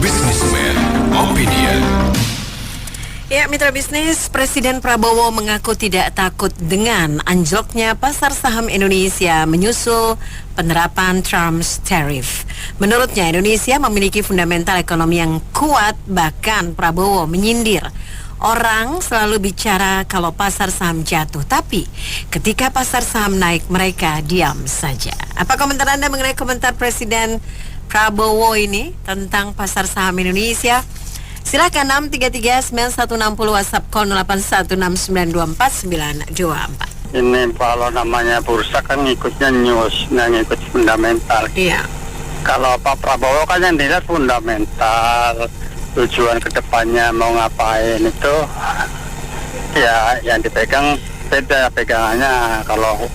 Businessman Opinion. Ya, mitra bisnis, Presiden Prabowo mengaku tidak takut dengan anjloknya pasar saham Indonesia menyusul penerapan Trump's tariff. Menurutnya, Indonesia memiliki fundamental ekonomi yang kuat, bahkan Prabowo menyindir. Orang selalu bicara kalau pasar saham jatuh, tapi ketika pasar saham naik, mereka diam saja. Apa komentar Anda mengenai komentar Presiden Prabowo ini tentang pasar saham Indonesia? Silakan 633-9160 WhatsApp 0816924924. Ini kalau namanya bursa kan ngikutnya news, ngikut fundamental. Iya. Kalau Pak Prabowo kan yang dilihat fundamental, tujuan kedepannya mau ngapain itu, ya yang dipegang beda pegangannya. Kalau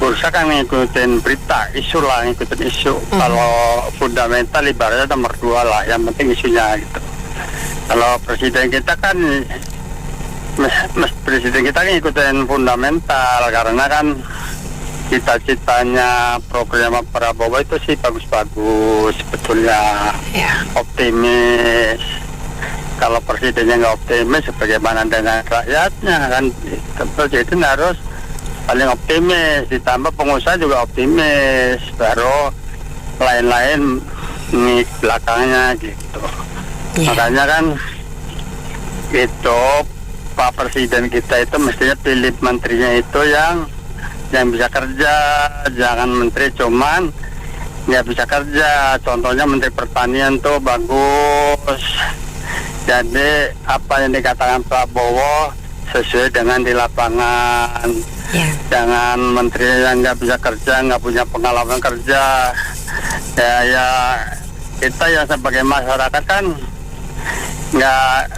bursa kan ngikutin berita, isu lah, ngikutin isu. Kalau fundamental ibaratnya nomor 2 lah, yang penting isunya gitu. Kalau presiden kita kan ngikutin fundamental, karena kan cita-citanya program Prabowo itu sih bagus-bagus sebetulnya, optimis. Kalau presidennya nggak optimis, bagaimana dengan rakyatnya kan? Presiden harus paling optimis, ditambah pengusaha juga optimis, baru lain-lain di belakangnya gitu. Makanya kan itu Pak Presiden kita itu mestinya pilih menterinya itu yang bisa kerja, jangan menteri cuman nggak bisa kerja. Contohnya Menteri Pertanian tuh bagus, jadi apa yang dikatakan Prabowo sesuai dengan di lapangan. Jangan menteri yang nggak bisa kerja, nggak punya pengalaman kerja. Ya kita yang sebagai masyarakat kan nggak,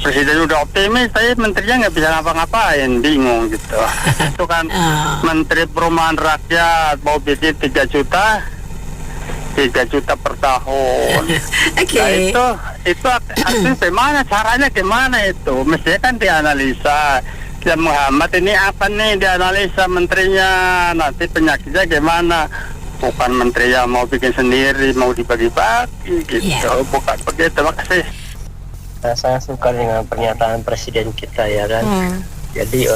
presiden udah optimis, tapi menterinya nggak bisa ngapa-ngapain, bingung gitu. Itu kan Menteri Perumahan Rakyat mau bikin 3 juta per tahun. Nah itu artinya gimana, caranya gimana itu? Mestinya kan dianalisa. Ya Muhammad ini apa nih, dianalisa menterinya, nanti penyakitnya gimana. Bukan menteri yang mau bikin sendiri, mau dibagi-bagi gitu. Bukan begitu. Terima kasih. Saya suka dengan pernyataan presiden kita ya kan. Jadi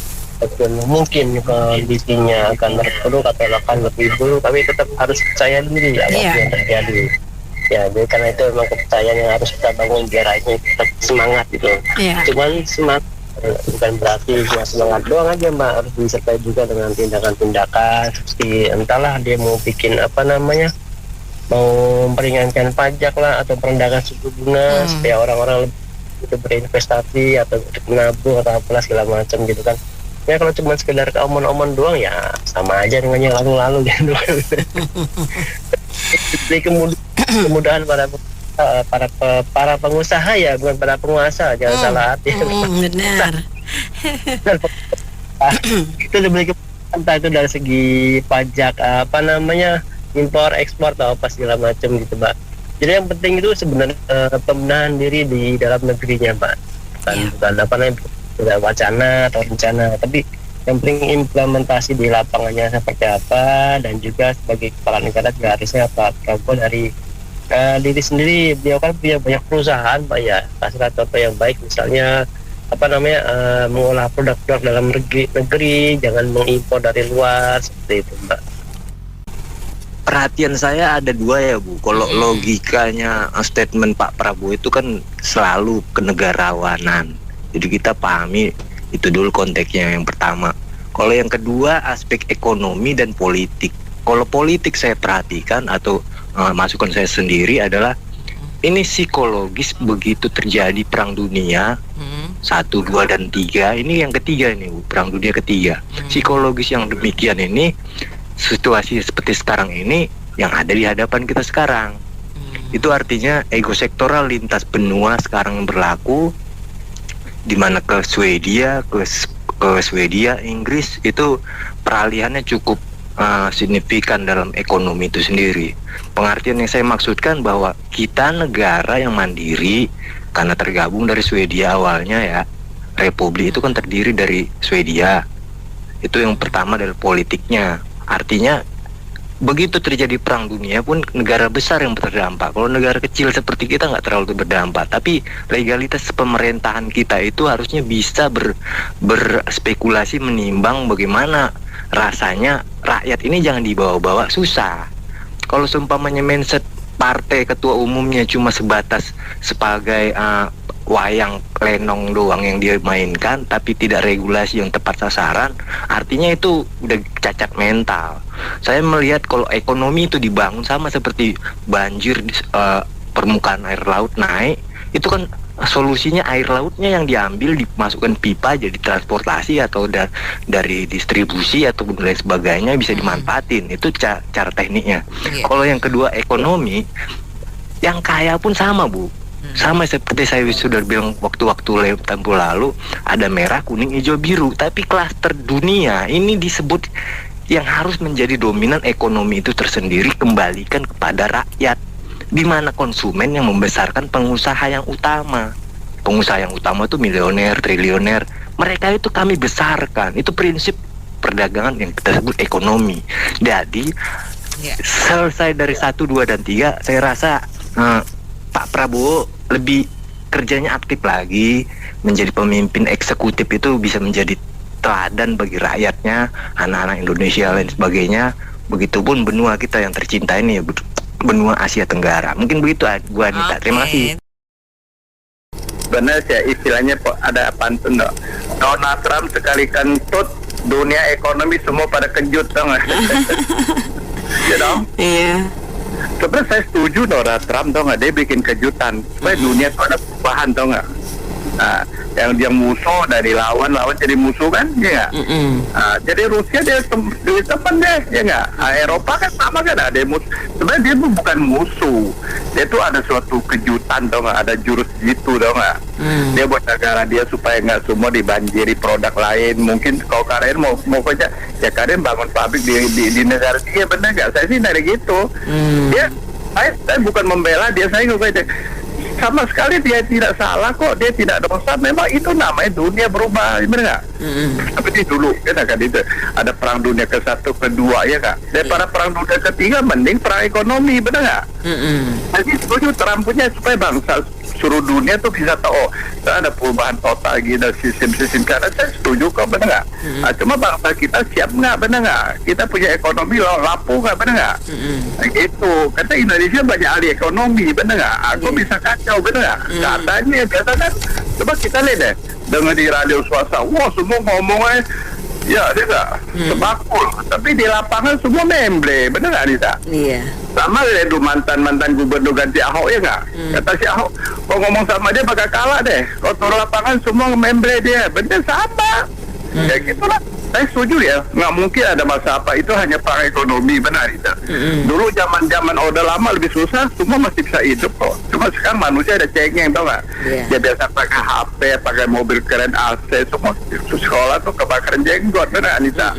mungkin kondisinya akan terpuruk atau akan lebih buruk, tapi tetap harus percaya diri apa yang terjadi. Ya, jadi karena itu memang kepercayaan yang harus kita bangun biar rakyatnya tetap semangat gitu. Cuman semangat bukan berarti cuma semangat doang aja, Mbak, harus disertai juga dengan tindakan-tindakan seperti entahlah dia mau bikin mau memperingankan pajak lah atau merendahkan suku bunga supaya orang-orang lebih itu berinvestasi atau untuk menabung atau apalah segala macam gitu kan. Ya kalau cuma sekedar omong-omong doang ya sama aja dengan yang lalu-lalu gitu. Jadi kemudahan para pengusaha ya, bukan para penguasa, jangan salah arti. Benar. Itu diberi entah itu dari segi pajak impor ekspor atau apa segala macam gitu, Mbak. Jadi yang penting itu sebenarnya pembenahan diri di dalam negerinya, Mbak. Bukan wacana atau rencana, tapi yang penting implementasi di lapangannya seperti apa. Dan juga sebagai kepala negara juga harusnya Pak Prabowo dari diri sendiri, beliau kan punya banyak perusahaan, Pak ya. Kasih contoh yang baik, misalnya mengolah produk-produk dalam negeri, jangan mengimpor dari luar seperti itu, Mbak. Perhatian saya ada 2 ya, Bu. Kalau logikanya statement Pak Prabowo itu kan selalu kenegarawanan. Jadi kita pahami itu dulu konteksnya yang pertama. Kalau yang kedua aspek ekonomi dan politik. Kalau politik saya perhatikan atau masukan saya sendiri adalah ini psikologis begitu terjadi perang dunia 1, 2, dan 3. Ini yang ketiga ini, Bu, perang dunia ketiga. Psikologis yang demikian ini, situasi seperti sekarang ini yang ada di hadapan kita sekarang. Itu artinya ego sektoral lintas benua sekarang berlaku, di mana ke Swedia, Inggris itu peralihannya cukup signifikan dalam ekonomi itu sendiri. Pengertian yang saya maksudkan bahwa kita negara yang mandiri karena tergabung dari Swedia awalnya ya. Republik itu kan terdiri dari Swedia. Itu yang pertama dari politiknya. Artinya begitu terjadi perang dunia pun negara besar yang terdampak. Kalau negara kecil seperti kita nggak terlalu berdampak. Tapi legalitas pemerintahan kita itu harusnya bisa berspekulasi menimbang bagaimana rasanya rakyat ini jangan dibawa-bawa susah. Kalau seumpamanya mindset partai ketua umumnya cuma sebatas sebagai wayang lenong doang yang dia mainkan, tapi tidak regulasi yang tepat sasaran, artinya itu udah cacat mental. Saya melihat kalau ekonomi itu dibangun sama seperti banjir, permukaan air laut naik, itu kan solusinya air lautnya yang diambil dimasukkan pipa jadi transportasi atau dari distribusi atau lain sebagainya bisa dimanfaatin. Itu cara tekniknya. Kalau yang kedua ekonomi, yang kaya pun sama Bu. Sama seperti saya sudah bilang waktu-waktu tempo lalu, ada merah, kuning, hijau, biru. Tapi klaster dunia ini disebut yang harus menjadi dominan ekonomi itu tersendiri kembalikan kepada rakyat, di mana konsumen yang membesarkan pengusaha yang utama. Pengusaha yang utama itu milioner, triliuner. Mereka itu kami besarkan. Itu prinsip perdagangan yang kita sebut ekonomi. Jadi selesai dari 1, 2, dan 3, saya rasa Pak Prabowo lebih kerjanya aktif lagi, menjadi pemimpin eksekutif itu bisa menjadi teladan bagi rakyatnya, anak-anak Indonesia lain sebagainya. Begitupun benua kita yang tercinta ini ya, benua Asia Tenggara. Mungkin begitu Bu Anita. Terima kasih. Benar ya, istilahnya ada pantun dong. Donald Trump sekali kentut, dunia ekonomi semua pada kejut dong. Ya dong. Iya. Sebenarnya saya setuju Donald Trump dong, dia bikin kejutan supaya dunia itu ada perubahan dong nggak. Nah, yang dia musuh dari lawan jadi musuh kan, ya nggak? Jadi Rusia dia teman deh, ya nggak? Eropa kan sama kan, ada musuh. Sebenarnya dia bukan musuh, dia tuh ada suatu kejutan dong nggak, ada jurus gitu dong nggak? Dia buat negara dia supaya nggak semua dibanjiri produk lain. Mungkin kalau kalian mau kerja, ya kalian bangun pabrik di negara dia, benar nggak? Saya sih dari gitu. Dia, saya bukan membela dia, saya nggak sama sekali dia tidak salah kok, dia tidak dosa. Memang itu namanya dunia berubah, benar nggak? Seperti dulu kan itu ada perang dunia ke-1, ke-2 ya kak. Daripada perang dunia ke-3 mending perang ekonomi, benar nggak? Jadi setuju Trump punya supaya bangsa seluruh dunia tuh bisa tahu ada perubahan total gitu sistem karena saya setuju kok, benar nggak? Cuma bangsa kita siap nggak, benar nggak? Kita punya ekonomi lapu nggak, benar nggak? Gitu. Kata Indonesia banyak ahli ekonomi, benar nggak? Aku bisa kacau, benar nggak? Katanya biasa kan. Coba kita lihat deh, dengar di radio swasta, wah semua ngomongnya ya dia nggak sebakul, tapi di lapangan semua memble, benar nggak Anita? Iya. Sama itu mantan gubernur ganti Ahok ya nggak? Kata si Ahok, kok ngomong sama dia bakal kalah deh. Kalau turun lapangan semua memble dia, bener sama. Ya gitulah. Saya setuju ya, nggak mungkin ada masa apa, itu hanya perang ekonomi, benar itu. Dulu zaman Orde Lama lebih susah, semua masih bisa hidup kok. Cuma sekarang manusia ada cengeng, tau nggak? Dia biasa pakai HP, pakai mobil keren AC, semua sekolah tuh kebakaran jenggot, benar Anita?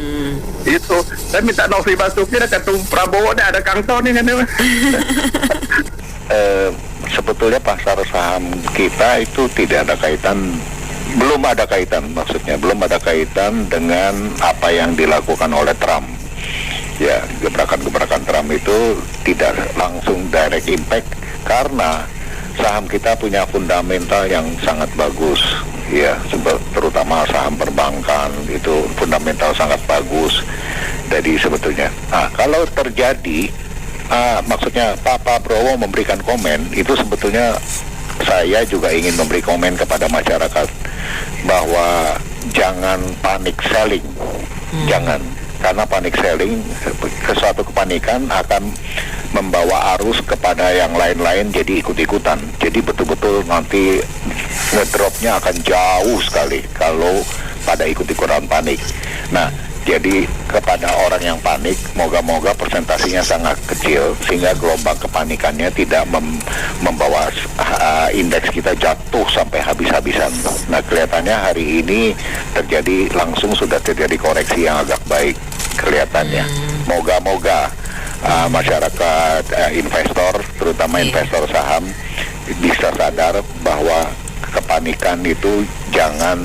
Itu, saya minta Novi Basuki, ketemu Prabowo, ada Kang Tony kan? Sebetulnya pasar saham kita itu tidak ada kaitan, belum ada kaitan dengan apa yang dilakukan oleh Trump. Ya, gebrakan-gebrakan Trump itu tidak langsung direct impact karena saham kita punya fundamental yang sangat bagus. Ya, terutama saham perbankan itu fundamental sangat bagus. Jadi sebetulnya, kalau terjadi, maksudnya Pak Prabowo memberikan komen, itu sebetulnya saya juga ingin memberi komen kepada masyarakat bahwa jangan panik selling, jangan, karena panik selling, suatu kepanikan akan membawa arus kepada yang lain-lain jadi ikut-ikutan. Jadi betul-betul nanti ngedropnya akan jauh sekali kalau pada ikut-ikutan panik. Nah, jadi kepada orang yang panik, moga-moga persentasinya sangat kecil sehingga gelombang kepanikannya tidak membawa indeks kita jatuh sampai habis-habisan. Nah, kelihatannya hari ini sudah terjadi koreksi yang agak baik kelihatannya. Moga-moga masyarakat, investor, terutama investor saham bisa sadar bahwa kepanikan itu jangan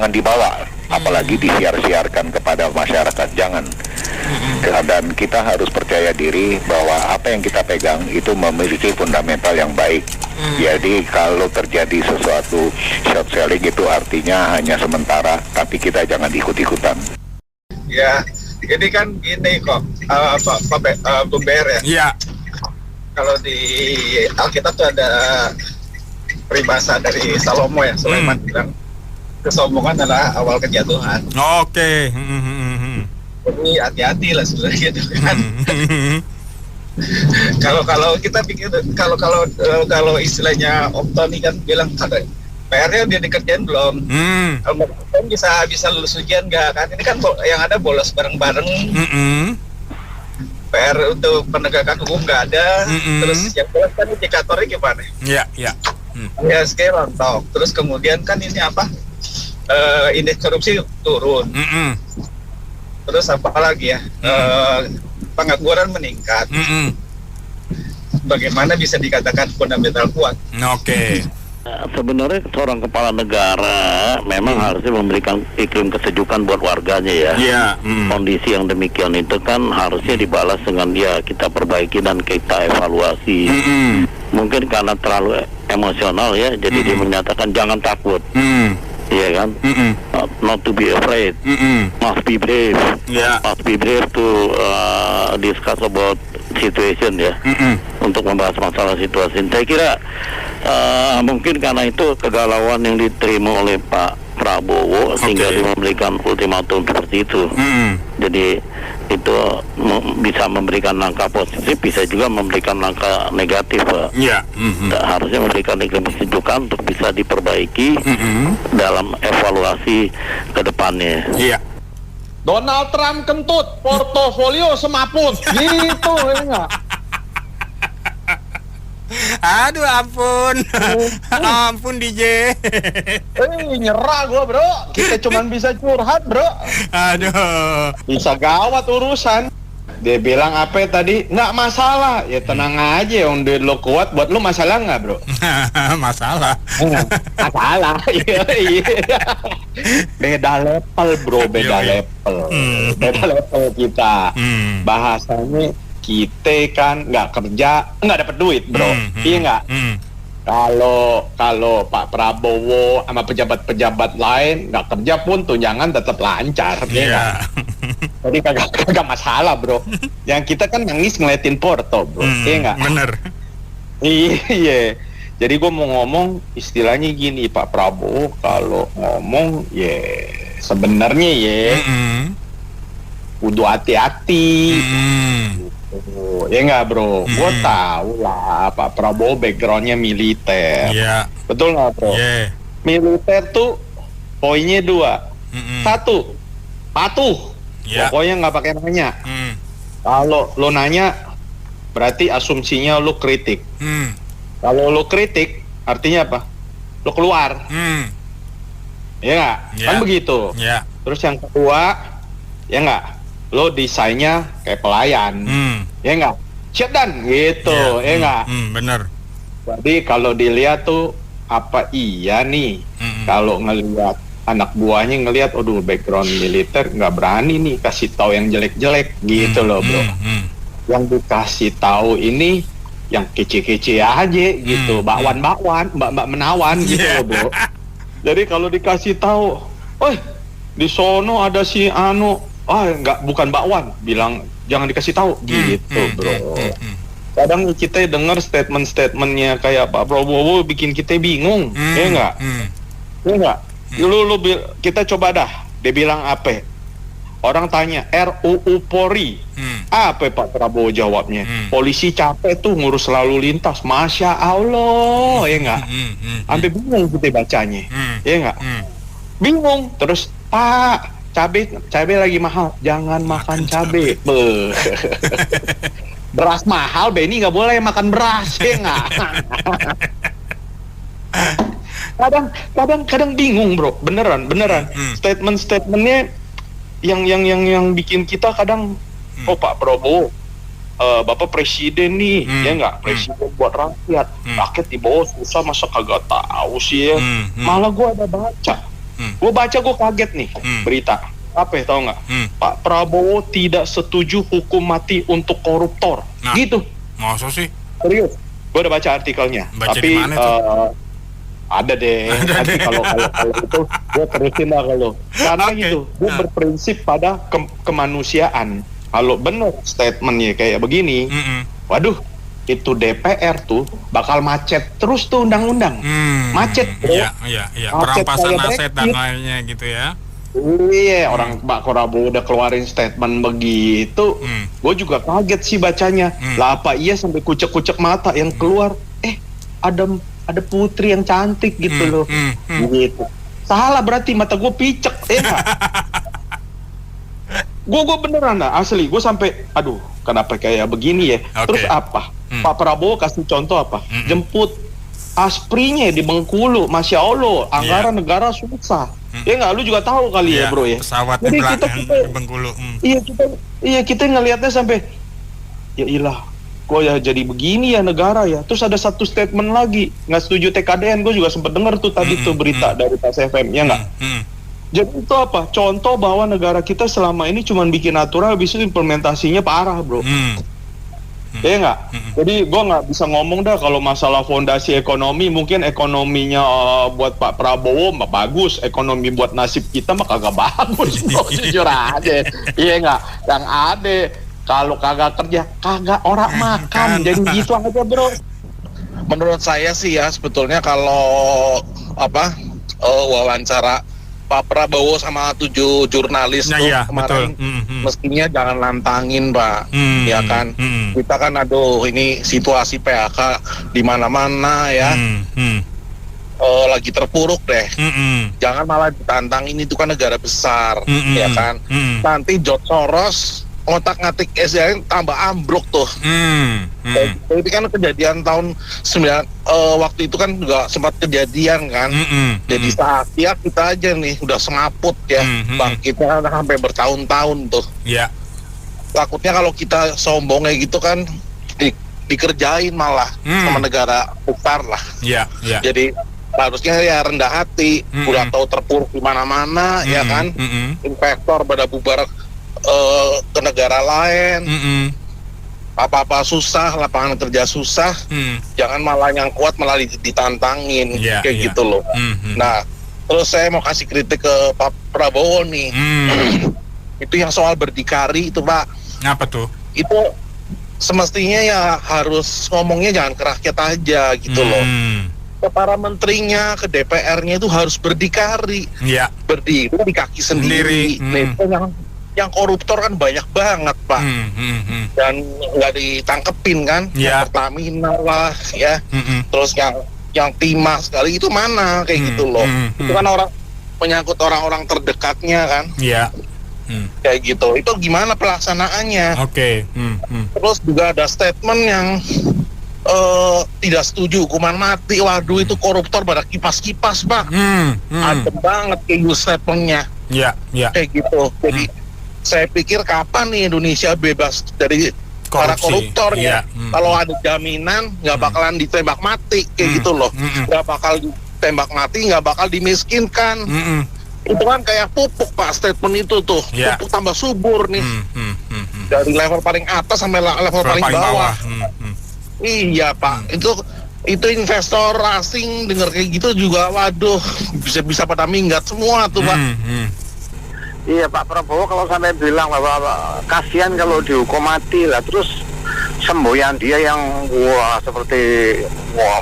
dibawa apalagi disiar-siarkan kepada masyarakat. Jangan. Dan kita harus percaya diri bahwa apa yang kita pegang itu memiliki fundamental yang baik. Jadi kalau terjadi sesuatu short selling itu artinya hanya sementara, tapi kita jangan ikut-ikutan. Ya, ini kan gini kok, Bumber ya. Iya. Kalau di Alkitab tuh ada peribahasa dari Salomo ya, Sulaiman bilang kesombongan adalah awal kejatuhan. Oke. Jadi hati-hati lah sebenarnya gitu kan. Kalau kita pikir kalau istilahnya Om Tony kan bilang PR-nya udah dikerjain belum? Kan bisa lulus ujian nggak kan? Ini kan yang ada bolos bareng-bareng. PR untuk penegakan hukum nggak ada. Terus yang bolos kan indikatornya gimana? Iya. Ya scale rontok. Terus kemudian kan ini apa? Indeks korupsi turun. Terus apa lagi ya? Pengangguran meningkat. Bagaimana bisa dikatakan fundamental kuat? Oke. Sebenarnya seorang kepala negara memang harusnya memberikan iklim kesejukan buat warganya ya. Iya. Kondisi yang demikian itu kan harusnya dibalas dengan kita perbaiki dan kita evaluasi. Mungkin karena terlalu emosional ya, jadi dia menyatakan jangan takut. Iya kan? Not to be afraid. Must be brave. Must be brave to discuss about situation ya. Untuk membahas masalah situasi. Saya kira mungkin karena itu kegalauan yang diterima oleh Pak Prabowo sehingga dia memberikan ultimatum seperti itu. Jadi itu bisa memberikan langkah positif, bisa juga memberikan langkah negatif. Iya. Harusnya memberikan iklim kesejukan untuk bisa diperbaiki dalam evaluasi ke depannya. Iya. Donald Trump kentut, portofolio semaput, gitu ya enggak? Aduh ampun. Ampun DJ. Nyerah gua bro. Kita cuman bisa curhat bro. Aduh. Bisa gawat urusan. Dia bilang apa tadi? Nggak masalah. Ya tenang aja, yang duit lo kuat buat lo masalah nggak bro? Masalah. Masalah. Iya. Beda level bro, beda level. Beda level kita. Bahasanya kita kan nggak kerja, nggak dapat duit bro. Iya nggak? Kalau Pak Prabowo sama pejabat-pejabat lain nggak kerja pun tunjangan tetap lancar, ya nggak? Jadi kagak masalah bro. Yang kita kan nangis ngeliatin Porto bro, iya nggak? Bener. Iya. Jadi gue mau ngomong istilahnya gini, Pak Prabowo kalau ngomong sebenarnya kudu hati-hati. Ya nggak bro, gue tahu lah Pak Prabowo backgroundnya militer. Betul nggak bro? Militer tuh poinnya 2. 1, patuh. Pokoknya nggak pakai nanya. Kalau lo nanya berarti asumsinya lo kritik. Kalau lo kritik artinya apa? Lo keluar. Ya nggak? Kan begitu. Terus yang kedua, ya nggak? Lo desainnya kayak pelayan, ya nggak? Siap dan gitu, ya nggak? Bener. Jadi kalau dilihat tuh apa iya nih? Kalau ngelihat anak buahnya ngelihat, aduh background militer nggak berani nih kasih tahu yang jelek-jelek gitu loh bro. Yang dikasih tahu ini yang kece-kece aja gitu, bakwan-bakwan, mbak-mbak menawan gitu loh bro. Jadi kalau dikasih tahu, di sono ada si Anu. Bukan bakwan, bilang jangan dikasih tahu gitu bro. Kadang kita dengar statement-statementnya kayak Pak Prabowo bikin kita bingung, ya enggak? Ya enggak? Kita coba dah, dia bilang apa? Orang tanya RUU Polri, apa Pak Prabowo jawabnya? Polisi capek tuh ngurus lalu lintas, Masya Allah, ya enggak? Sampai bingung kita bacanya, ya enggak? Bingung, terus Pak cabai lagi mahal, jangan makan cabai. Beras mahal, Benny nggak boleh makan beras, ya nggak? Kadang bingung bro, beneran. Statementnya yang bikin kita kadang, Pak Prabowo, Bapak Presiden nih, ya nggak? Presiden buat rakyat di bawah susah masa kagak tahu sih ya. Malah gua ada baca Gue baca gue kaget nih berita. Apa ya, tau nggak? Pak Prabowo tidak setuju hukum mati untuk koruptor. Nah, gitu. Masa sih? Serius. Gue udah baca artikelnya. Baca Tapi di mana itu? ada deh. Nanti kalau itu gue terusin lah kalau. Karena gitu, gue berprinsip pada kemanusiaan. Kalau bener statementnya kayak begini, waduh, itu DPR tuh bakal macet terus tuh undang-undang. Macet. Iya. Macet Perampasan kayak aset dan lainnya gitu ya. Iya, orang Pak Prabowo udah keluarin statement begitu, gue juga kaget sih bacanya. Lah apa iya sampai kucek-kucek mata yang keluar, ada putri yang cantik gitu loh, gitu. Salah berarti mata gue picek, gue beneran lah, asli. Gue sampai, aduh, kenapa kayak begini ya? Terus apa? Pak Prabowo kasih contoh apa? Jemput Asprinya di Bengkulu, Masya Allah, anggaran negara susah. Ya nggak, lu juga tahu kali ya bro ya. Pesawat Jadi di Bengkulu. Kita ngelihatnya sampai, ya ilah, kok ya jadi begini ya negara ya. Terus ada satu statement lagi, nggak setuju TKDN. Gue juga sempat dengar tuh tadi tuh berita dari Tas FM, ya nggak? Jadi itu apa? Contoh bahwa negara kita selama ini cuma bikin aturan, habis itu implementasinya parah bro. Ya nggak? Jadi gue nggak bisa ngomong dah kalau masalah fondasi ekonomi. Mungkin ekonominya buat Pak Prabowo mah bagus, ekonomi buat nasib kita mah kagak bagus bro. Jujur aja. Iya nggak? Yang ada kalau kagak kerja kagak orang makan. Jadi gitu aja bro. Menurut saya sih ya sebetulnya kalau wawancara Pak Prabowo sama 7 jurnalis tuh kemarin, mestinya jangan nantangin Pak, ya kan? Kita kan ini situasi PHK di mana-mana ya, lagi terpuruk deh. Jangan malah ditantangin, itu kan negara besar, ya kan? Nanti George Soros ngotak-ngatik SDN tambah ambruk tuh. Itu kan kejadian tahun 9 waktu itu kan juga sempat kejadian kan. Jadi saat ya kita aja nih udah semaput ya, bangkitnya sampai bertahun-tahun tuh. Takutnya kalau kita sombong kayak gitu kan dikerjain malah sama negara besar lah. Jadi harusnya ya rendah hati, udah tahu terpuruk di mana-mana ya kan. Investor pada bubar ke negara lain, apa-apa susah, lapangan kerja susah, jangan malah yang kuat malah ditantangin, kayak gitu loh. Nah, terus saya mau kasih kritik ke Pak Prabowo nih, itu yang soal berdikari itu Pak. Apa tuh? Itu semestinya ya harus ngomongnya jangan ke rakyat aja gitu loh. Ke para menterinya, ke DPR-nya itu harus berdikari, berdiri di kaki sendiri. Yang koruptor kan banyak banget Pak, dan nggak ditangkepin kan, yang Pertamina lah ya, terus yang timah sekali itu mana kayak gitu loh. Itu kan menyangkut orang-orang terdekatnya kan, kayak gitu. Itu gimana pelaksanaannya? Terus juga ada statement yang tidak setuju hukuman mati. Waduh, itu koruptor pada kipas-kipas Pak, adem banget kayak gitu statementnya, kayak gitu. Jadi saya pikir kapan nih Indonesia bebas dari para koruptor ya? Kalau ada jaminan nggak bakalan ditembak mati kayak gitu loh, nggak bakal ditembak mati, nggak bakal dimiskinkan. Itu kan kayak pupuk Pak, statement itu tuh, pupuk tambah subur nih, dari level paling atas sampai level paling bawah. Iya Pak, itu investor asing dengar kayak gitu juga, waduh, bisa pada minggat semua tuh Pak. Iya Pak Prabowo kalau sampai bilang bahwa kasihan kalau dihukum mati lah, terus semboyan dia yang seperti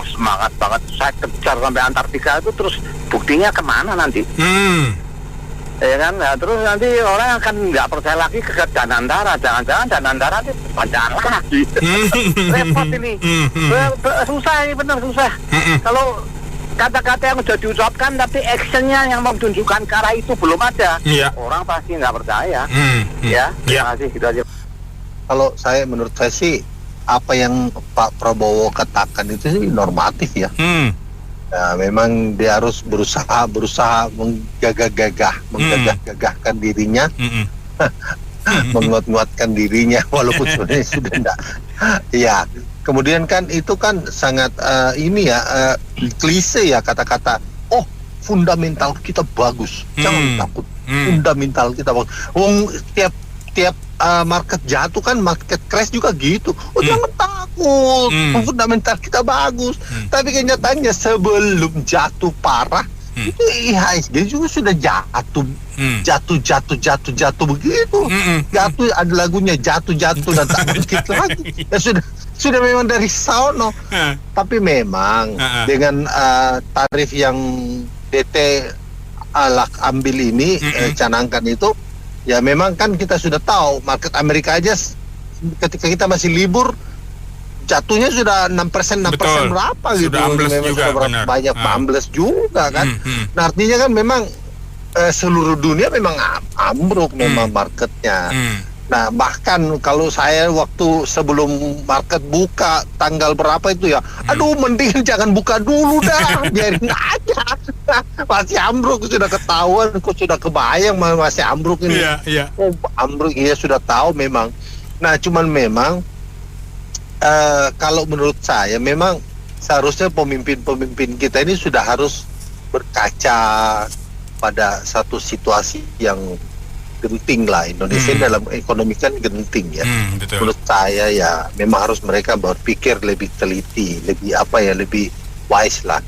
semangat banget, saya kejar sampai Antartika itu, terus buktinya kemana nanti? Ya kan, nah, terus nanti orang akan nggak percaya lagi ke Danantara, jangan-jangan Danantara itu bacaan lagi. Repot ini, susah ini, benar susah. Kalau kata-kata yang sudah diucapkan tapi actionnya yang menunjukkan ke arah itu belum ada, orang pasti nggak percaya. Terima kasih, gitu aja. Kalau menurut saya sih apa yang Pak Prabowo katakan itu sih normatif ya. Nah, memang dia harus berusaha menggagahkan dirinya, menguat-nguatkan dirinya walaupun sebenarnya sudah enggak. Ya. Kemudian kan itu kan sangat klise ya kata-kata, fundamental kita bagus. Jangan takut. Fundamental kita bagus. Tiap market jatuh kan, market crash juga gitu. Jangan takut. Fundamental kita bagus. Tapi kenyataannya sebelum jatuh parah, itu IHSG juga sudah jatuh begitu. Jatuh, ada lagunya jatuh dan tak bangkit lagi. Ya sudah memang dari sono. Tapi memang dengan tarif yang DT ambil ini, canangkan itu, ya memang kan kita sudah tahu market Amerika aja ketika kita masih libur jatuhnya sudah 6% berapa gitu. Sudah ambles juga, sudah banyak ambles juga kan. Nah, artinya kan memang seluruh dunia memang ambruk memang marketnya. Nah, bahkan kalau saya waktu sebelum market buka tanggal berapa itu ya, aduh mending jangan buka dulu dah, biarin aja. Masih ambruk, sudah ketahuan, kok sudah kebayang masih ambruk ini. Oh, ambruk, iya sudah tahu memang. Nah, cuman memang kalau menurut saya memang seharusnya pemimpin-pemimpin kita ini sudah harus berkaca pada satu situasi yang genting lah. Indonesia dalam ekonomi kan genting ya. Menurut saya ya memang harus mereka berpikir lebih teliti, lebih wise lah.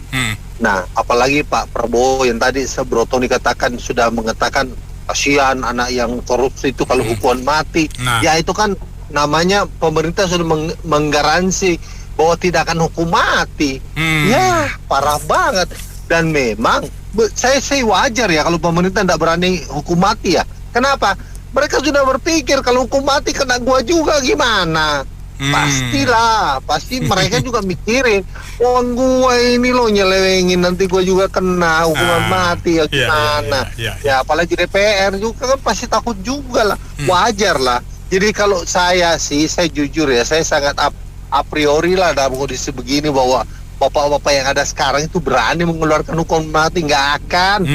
Nah, apalagi Pak Prabowo yang tadi Sebrotoni katakan sudah mengatakan kasihan anak yang korupsi itu kalau hukuman mati. Ya itu kan namanya pemerintah sudah menggaransi bahwa tidak akan hukum mati. Ya parah banget. Dan memang saya wajar ya kalau pemerintah tidak berani hukum mati ya. Kenapa? Mereka sudah berpikir kalau hukum mati kena gua juga gimana? Pastilah, pasti mereka juga mikirin, uang gua ini loh nyelewengin, nanti gua juga kena hukuman mati ya gimana? Ya apalagi DPR juga kan pasti takut juga lah, wajar lah. Jadi kalau saya jujur ya, saya sangat a priori lah dalam kondisi begini bahwa bapak-bapak yang ada sekarang itu berani mengeluarkan hukuman mati, nggak akan.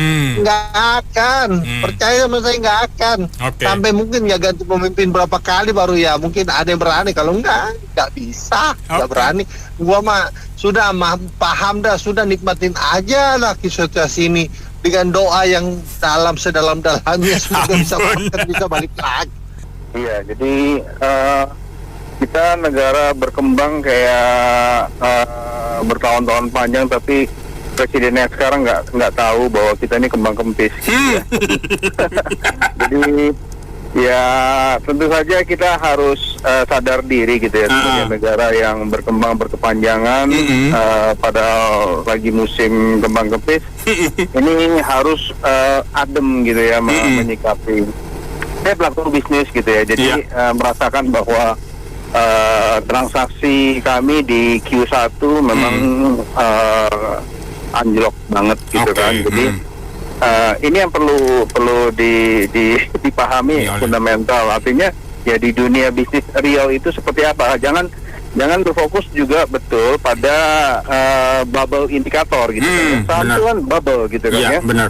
Percaya sama saya, nggak akan. Sampai mungkin ya ganti pemimpin berapa kali baru ya mungkin ada yang berani. Kalau nggak bisa, nggak berani. Gua mah sudah paham dah, sudah nikmatin aja lah situasi ini dengan doa yang sedalam-dalamnya sudah bisa balik lagi. Iya, jadi kita negara berkembang kayak bertahun-tahun panjang, tapi presidennya sekarang nggak tahu bahwa kita ini kembang kempis. Ya. Jadi ya tentu saja kita harus sadar diri gitu ya, sebagai negara yang berkembang berkepanjangan, pada lagi musim kembang kempis ini harus adem gitu ya menyikapi. Saya pelaku bisnis gitu ya, jadi merasakan bahwa transaksi kami di Q1 memang anjlok banget gitu kan. Jadi ini yang perlu dipahami fundamental. Artinya ya di dunia bisnis real itu seperti apa? Jangan berfokus juga betul pada bubble indikator gitu kan. Saham itu kan bubble gitu kan ya. Benar.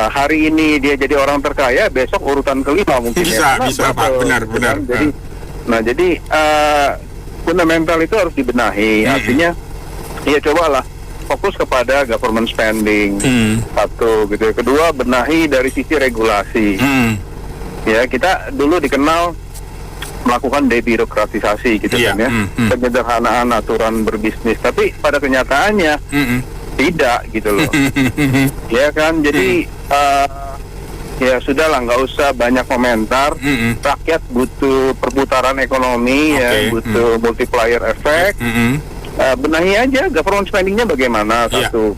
Hari ini dia jadi orang terkaya, besok urutan kelima mungkin bisa Pak. Benar. Jadi fundamental itu harus dibenahi. Artinya ya cobalah fokus kepada government spending, satu gitu. Kedua, benahi dari sisi regulasi. Ya, kita dulu dikenal melakukan debirokratisasi gitu kan ya, penyederhanaan aturan berbisnis. Tapi pada kenyataannya tidak gitu loh. Ya kan, jadi ya sudahlah, nggak usah banyak komentar. Rakyat butuh perputaran ekonomi, ya butuh multiplier effect. Benahi aja government spendingnya bagaimana, satu.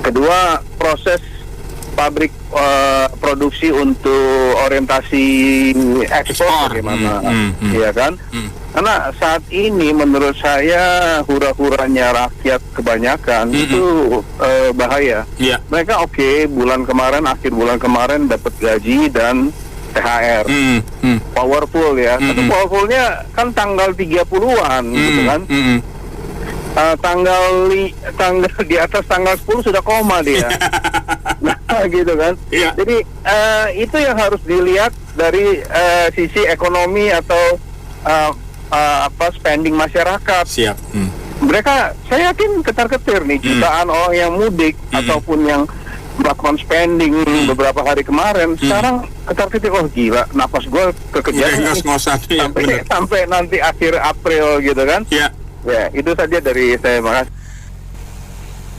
Kedua, proses pabrik produksi untuk orientasi ekspor bagaimana, ya kan? Karena saat ini menurut saya hura-huranya rakyat kebanyakan itu bahaya. Mereka akhir bulan kemarin dapat gaji dan THR, powerful ya. Tapi powerfulnya kan tanggal 30-an gitu kan. Tanggal di atas tanggal 10 sudah koma dia. Nah, gitu kan. Jadi itu yang harus dilihat dari sisi ekonomi atau spending masyarakat. mereka saya yakin ketar-ketir nih jutaan orang yang mudik ataupun yang melakukan spending beberapa hari kemarin sekarang ketar-ketir, oh gila napas gue kekejar sampai nanti akhir April gitu kan. Ya itu saja dari saya, makasih.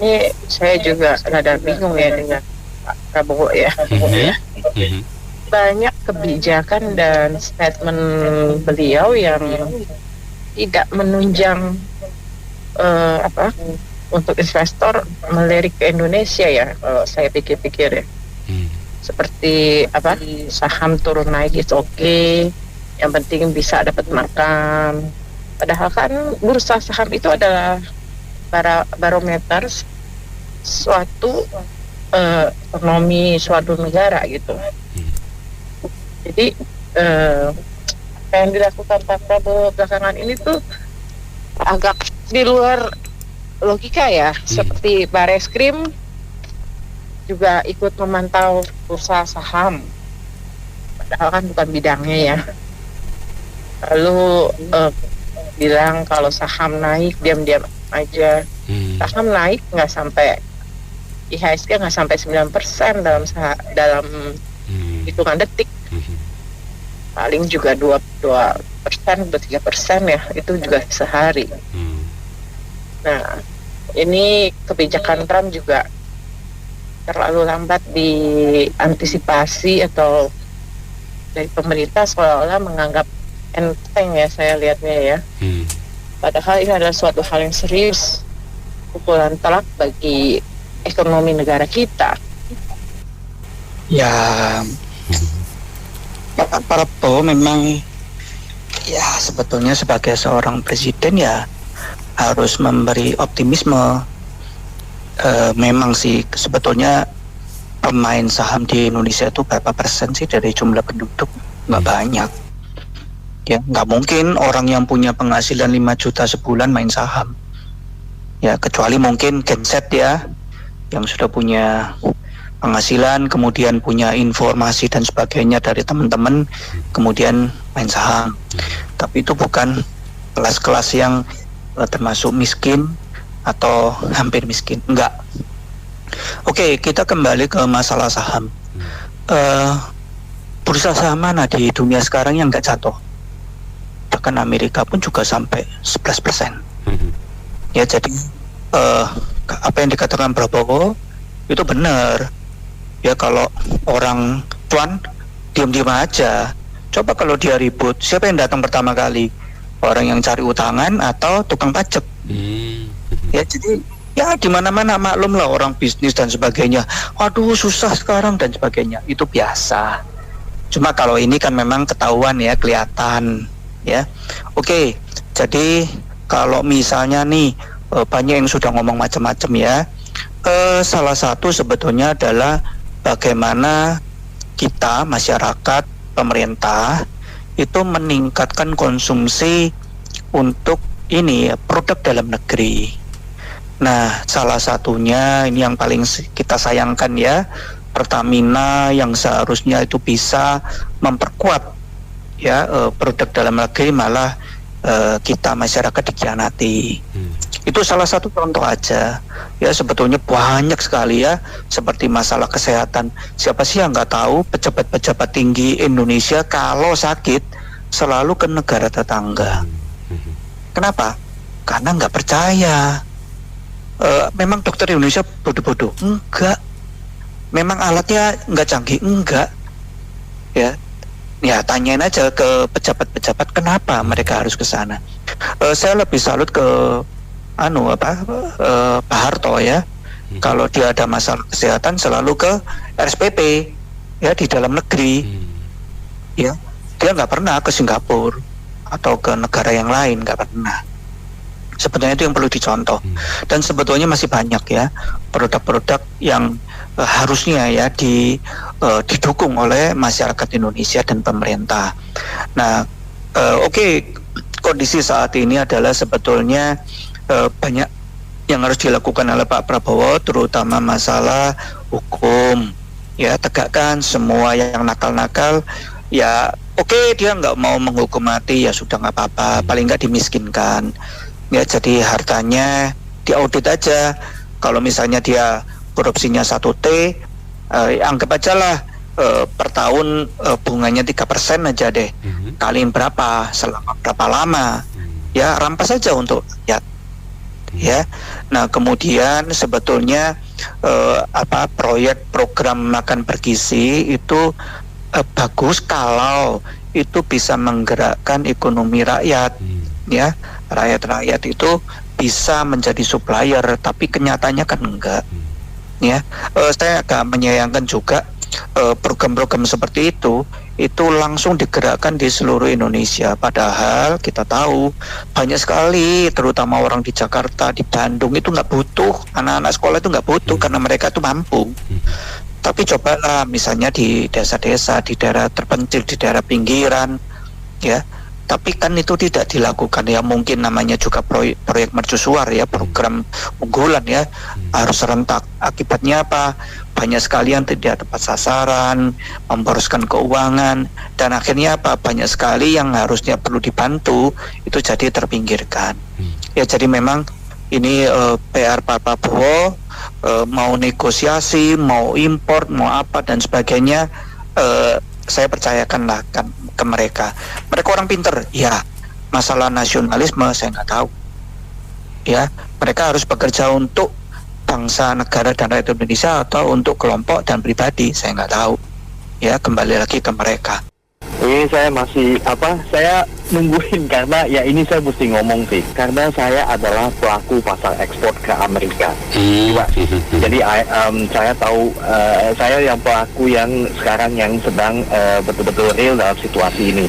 Ini saya juga rada bingung ya dengan Pak Prabowo ya. Banyak kebijakan dan statement beliau yang tidak menunjang untuk investor melirik ke Indonesia ya, kalau saya pikir-pikir ya. Seperti saham turun naik itu oke, yang penting bisa dapat makan. Padahal kan bursa saham itu adalah barometer suatu ekonomi suatu negara gitu. Jadi apa yang dilakukan Pak Prabowo belakangan ini tuh agak di luar logika ya. Seperti Bareskrim juga ikut memantau bursa saham, padahal kan bukan bidangnya ya. Lalu bilang kalau saham naik diam-diam aja. Saham naik nggak sampai, IHSG nggak sampai 9% dalam hitungan detik. Paling juga 2% atau 3% ya, itu juga sehari. Nah, ini kebijakan Trump juga terlalu lambat diantisipasi atau dari pemerintah seolah-olah menganggap enteng ya, saya lihatnya ya. Padahal ini adalah suatu hal yang serius, pukulan telak bagi ekonomi negara kita. Ya, Pak Prabowo memang ya sebetulnya sebagai seorang presiden ya harus memberi optimisme. Memang sih sebetulnya pemain saham di Indonesia itu berapa persen sih dari jumlah penduduk? Nggak banyak. Ya, nggak mungkin orang yang punya penghasilan 5 juta sebulan main saham. Ya, kecuali mungkin genset ya, yang sudah punya penghasilan, kemudian punya informasi dan sebagainya dari teman-teman, kemudian main saham. Tapi itu bukan kelas-kelas yang termasuk miskin atau hampir miskin, enggak. Oke, kita kembali ke masalah saham. Bursa saham mana di dunia sekarang yang nggak jatuh? Bahkan Amerika pun juga sampai 11%. Ya, jadi apa yang dikatakan Prabowo itu benar. Ya, kalau orang cuan diam-diam aja. Coba kalau dia ribut, siapa yang datang pertama kali? Orang yang cari utangan atau tukang pajak? Ya, jadi ya di mana-mana maklum lah orang bisnis dan sebagainya. Waduh, susah sekarang dan sebagainya. Itu biasa. Cuma kalau ini kan memang ketahuan ya, kelihatan ya. Oke, jadi kalau misalnya nih banyak yang sudah ngomong macam-macam ya. Salah satu sebetulnya adalah bagaimana kita, masyarakat, pemerintah itu meningkatkan konsumsi untuk ini produk dalam negeri. Nah, salah satunya ini yang paling kita sayangkan ya, Pertamina yang seharusnya itu bisa memperkuat ya produk dalam negeri, malah kita masyarakat dikhianati. Itu salah satu contoh aja. Ya, sebetulnya banyak sekali ya, seperti masalah kesehatan. Siapa sih yang nggak tahu pejabat-pejabat tinggi Indonesia kalau sakit selalu ke negara tetangga. Kenapa? Karena nggak percaya. Memang dokter Indonesia bodoh-bodoh? Enggak. Memang alatnya nggak canggih? Enggak. Ya, tanyain aja ke pejabat-pejabat kenapa mereka harus ke sana. Saya lebih salut ke Pak Harto ya. Kalau dia ada masalah kesehatan selalu ke RSPP ya, di dalam negeri. Ya, dia nggak pernah ke Singapura atau ke negara yang lain, nggak pernah. Sebetulnya itu yang perlu dicontoh. Dan sebetulnya masih banyak ya produk-produk yang harusnya ya didukung oleh masyarakat Indonesia dan pemerintah. Nah, oke, kondisi saat ini adalah sebetulnya banyak yang harus dilakukan oleh Pak Prabowo, terutama masalah hukum. Ya, tegakkan semua yang nakal-nakal. Ya, oke, dia nggak mau menghukum mati, ya sudah nggak apa-apa, paling nggak dimiskinkan. Ya, jadi hartanya diaudit aja. Kalau misalnya dia korupsinya 1T, anggap aja lah per tahun bunganya 3% aja deh. Kali berapa, selama berapa lama, ya rampas saja untuk rakyat. Ya, nah kemudian sebetulnya proyek program makan bergizi itu bagus kalau itu bisa menggerakkan ekonomi rakyat. Ya, rakyat itu bisa menjadi supplier, tapi kenyataannya kan enggak. Ya, saya agak menyayangkan juga program-program seperti itu langsung digerakkan di seluruh Indonesia. Padahal kita tahu banyak sekali, terutama orang di Jakarta, di Bandung itu nggak butuh, anak-anak sekolah itu nggak butuh karena mereka itu mampu. Tapi cobalah misalnya di desa-desa, di daerah terpencil, di daerah pinggiran, ya. Tapi kan itu tidak dilakukan, ya mungkin namanya juga proyek mercusuar, ya program unggulan, ya harus serentak. Akibatnya apa? Banyak sekali yang tidak tepat sasaran, memboroskan keuangan, dan akhirnya apa? Banyak sekali yang harusnya perlu dibantu itu jadi terpinggirkan. Ya, jadi memang ini PR Pak Prabowo, mau negosiasi, mau impor, mau apa dan sebagainya, saya percayakanlah kan ke mereka. Mereka orang pinter, ya. Masalah nasionalisme saya nggak tahu. Ya, mereka harus bekerja untuk bangsa, negara dan rakyat Indonesia atau untuk kelompok dan pribadi, saya nggak tahu. Ya, kembali lagi ke mereka. Ini saya masih saya nungguin karena ya ini saya mesti ngomong sih, karena saya adalah pelaku pasar ekspor ke Amerika. Jadi saya tahu, saya yang pelaku yang sekarang yang sedang betul-betul real dalam situasi ini.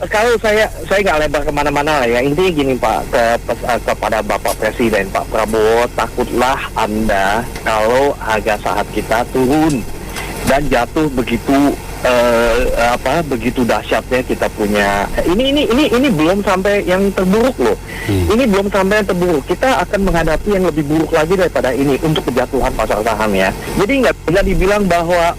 Kalau saya nggak lebar kemana-mana lah ya, intinya gini Pak, kepada Bapak Presiden Pak Prabowo, takutlah Anda kalau harga saham kita turun dan jatuh begitu begitu dahsyatnya kita punya ini belum sampai yang terburuk loh. Ini belum sampai yang terburuk. Kita akan menghadapi yang lebih buruk lagi daripada ini untuk kejatuhan pasar saham ya. Jadi nggak bisa dibilang bahwa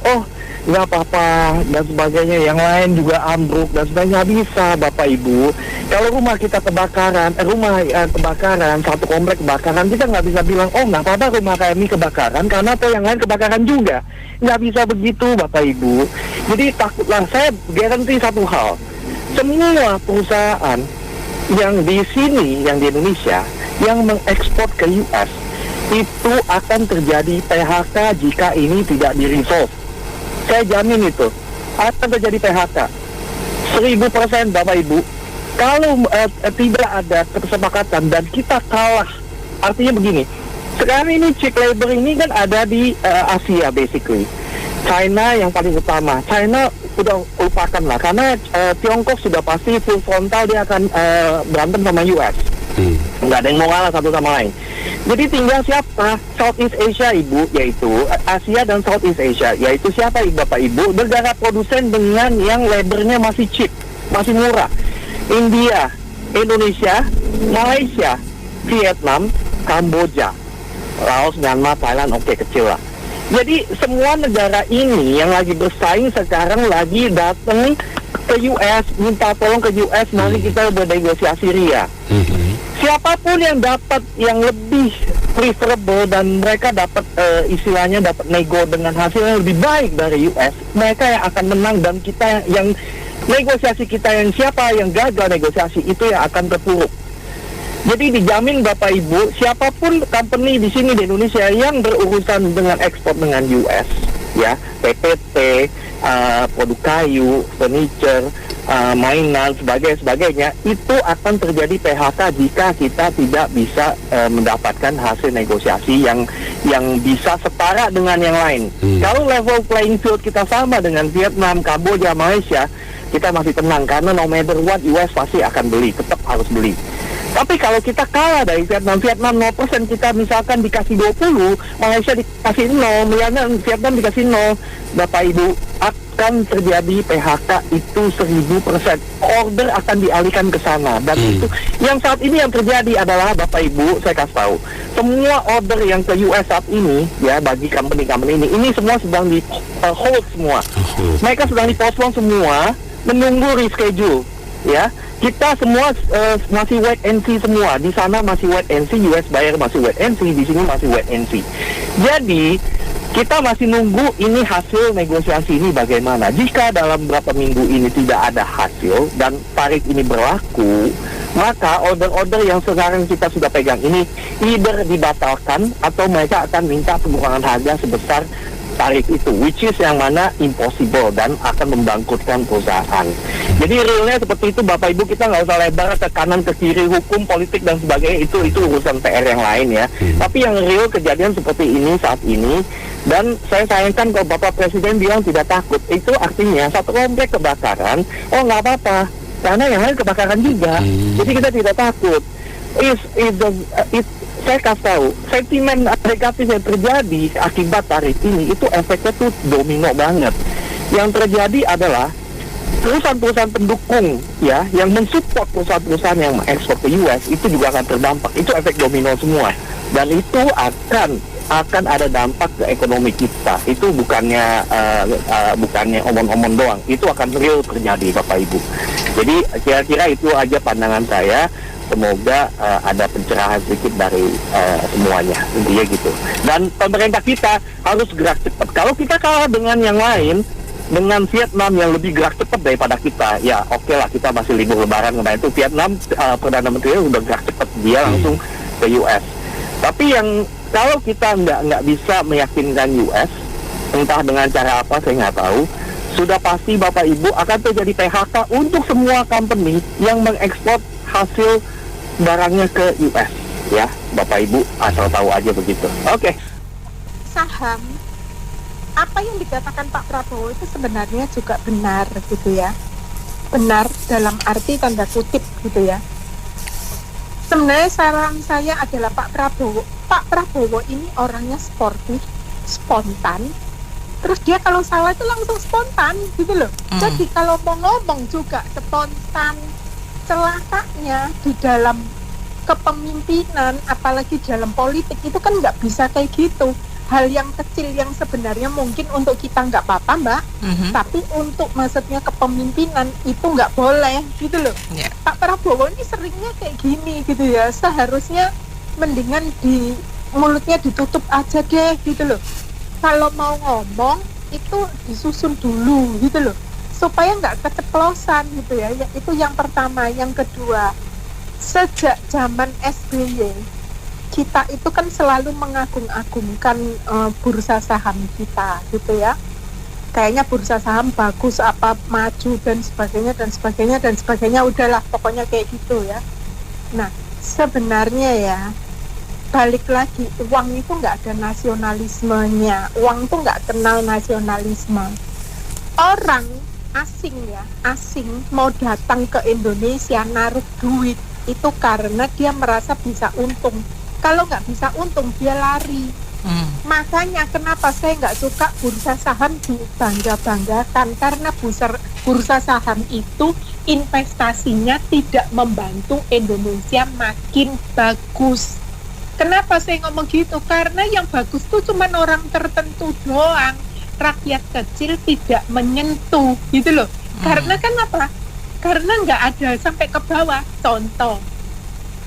nggak apa-apa dan sebagainya, yang lain juga ambruk dan sebagainya. Nggak bisa Bapak Ibu. Kalau rumah kita kebakaran, satu komplek kebakaran, kita nggak bisa bilang nggak apa-apa rumah kami kebakaran karena yang lain kebakaran juga. Nggak bisa begitu Bapak Ibu. Jadi takutlah, saya garansi satu hal, semua perusahaan yang di sini, yang di Indonesia, yang mengekspor ke US, itu akan terjadi PHK jika ini tidak di-resolve. Saya jamin itu akan terjadi PHK 1000% Bapak Ibu. Kalau tidak ada kesepakatan dan kita kalah, artinya begini, sekarang ini cheap labor ini kan ada di Asia basically. China yang paling utama. China udah lupakan lah, karena Tiongkok sudah pasti full frontal dia akan berantem sama US. Nggak ada yang mau kalah satu sama lain. Jadi tinggal siapa? Southeast Asia Ibu, yaitu Asia dan Southeast Asia, yaitu siapa Bapak Ibu? Negara produsen dengan yang labornya masih cheap, masih murah. India, Indonesia, Malaysia, Vietnam, Kamboja, Laos, Myanmar, Thailand, oke kecil lah. Jadi semua negara ini yang lagi bersaing sekarang lagi datang ke US, minta tolong ke US, nanti kita bernegosiasi RIA. Siapapun yang dapat yang lebih preferable dan mereka dapat istilahnya dapat nego dengan hasil yang lebih baik dari US, mereka yang akan menang, dan kita yang negosiasi kita yang siapa yang gagal negosiasi itu yang akan terpuruk. Jadi dijamin Bapak Ibu, siapapun company di sini di Indonesia yang berurusan dengan ekspor dengan US, ya, PPT, produk kayu, furniture, mainan, sebagainya, itu akan terjadi PHK jika kita tidak bisa mendapatkan hasil negosiasi yang bisa setara dengan yang lain. Kalau level playing field kita sama dengan Vietnam, Kamboja, Malaysia, kita masih tenang karena no matter what US pasti akan beli, tetap harus beli. Tapi kalau kita kalah dari Vietnam 0%, kita misalkan dikasih 20, Malaysia dikasih 0, Vietnam dikasih 0, Bapak Ibu, akan terjadi PHK itu 1000%. Order akan dialihkan ke sana. Dan itu yang saat ini yang terjadi adalah Bapak Ibu, saya kasih tahu, semua order yang ke US saat ini, ya, bagi company-company ini semua sedang di hold semua. Mereka sedang di postpone semua, menunggu reschedule. ya. Kita semua masih wait and see semua. Di sana masih wait and see, US buyer masih wait and see, di sini masih wait and see. Jadi kita masih nunggu ini hasil negosiasi ini bagaimana. Jika dalam beberapa minggu ini tidak ada hasil dan tarif ini berlaku, maka order-order yang sekarang kita sudah pegang ini either dibatalkan atau mereka akan minta pengurangan harga sebesar tarif itu, which is yang mana impossible dan akan membangkrutkan perusahaan. Jadi realnya seperti itu Bapak Ibu, kita nggak usah lebar ke kanan ke kiri, hukum, politik dan sebagainya, itu urusan PR yang lain ya. Tapi yang real kejadian seperti ini saat ini, dan saya sayangkan kalau Bapak Presiden bilang tidak takut, itu artinya satu komplek kebakaran, oh nggak apa-apa, karena yang lain kebakaran juga. Jadi kita tidak takut. Saya kasih tahu, sentimen negatif yang terjadi akibat tarif ini itu efeknya tuh domino banget. Yang terjadi adalah perusahaan-perusahaan pendukung ya, yang mensupport perusahaan-perusahaan yang mengekspor ke US itu juga akan terdampak. Itu efek domino semua, dan itu akan ada dampak ke ekonomi kita. Itu bukannya omong-omong doang, itu akan real terjadi Bapak Ibu. Jadi kira-kira itu aja pandangan saya. Semoga ada pencerahan sedikit dari semuanya, intinya gitu. Dan pemerintah kita harus gerak cepat. Kalau kita kalah dengan yang lain, dengan Vietnam yang lebih gerak cepat daripada kita, ya oke lah, kita masih libur lebaran kemarin itu Vietnam Perdana Menterinya udah gerak cepat, dia langsung ke US. Tapi yang kalau kita nggak bisa meyakinkan US, entah dengan cara apa saya nggak tahu, sudah pasti Bapak Ibu akan terjadi PHK untuk semua company yang mengekspor hasil barangnya ke US ya Bapak Ibu, asal tahu aja begitu. Oke. Saham, apa yang dikatakan Pak Prabowo itu sebenarnya juga benar gitu ya, benar dalam arti tanda kutip gitu ya. Sebenarnya saran saya adalah Pak Prabowo ini orangnya sportif, spontan, terus dia kalau salah itu langsung spontan gitu loh. Jadi kalau mau ngomong juga spontan. Celakanya di dalam kepemimpinan, apalagi dalam politik itu kan nggak bisa kayak gitu. Hal yang kecil yang sebenarnya mungkin untuk kita nggak apa-apa Mbak, tapi untuk maksudnya kepemimpinan itu nggak boleh gitu loh. Pak Prabowo ini seringnya kayak gini gitu ya. Seharusnya mendingan di mulutnya ditutup aja deh gitu loh. Kalau mau ngomong itu disusun dulu gitu loh, supaya nggak keceplosan gitu ya. Itu yang pertama. Yang kedua, sejak zaman SBY kita itu kan selalu mengagung-agungkan bursa saham kita gitu ya. Kayaknya bursa saham bagus, apa maju dan sebagainya, udahlah pokoknya kayak gitu ya. Nah sebenarnya ya, balik lagi, uang itu nggak ada nasionalismenya, uang tuh nggak kenal nasionalisme. Orang asing mau datang ke Indonesia naruh duit itu karena dia merasa bisa untung. Kalau nggak bisa untung dia lari. Makanya kenapa saya nggak suka bursa saham dibangga-banggakan, karena bursa saham itu investasinya tidak membantu Indonesia makin bagus. Kenapa saya ngomong gitu? Karena yang bagus tuh cuma orang tertentu doang. Rakyat kecil tidak menyentuh gitu loh. Karena kan apa? Karena nggak ada sampai ke bawah. Contoh,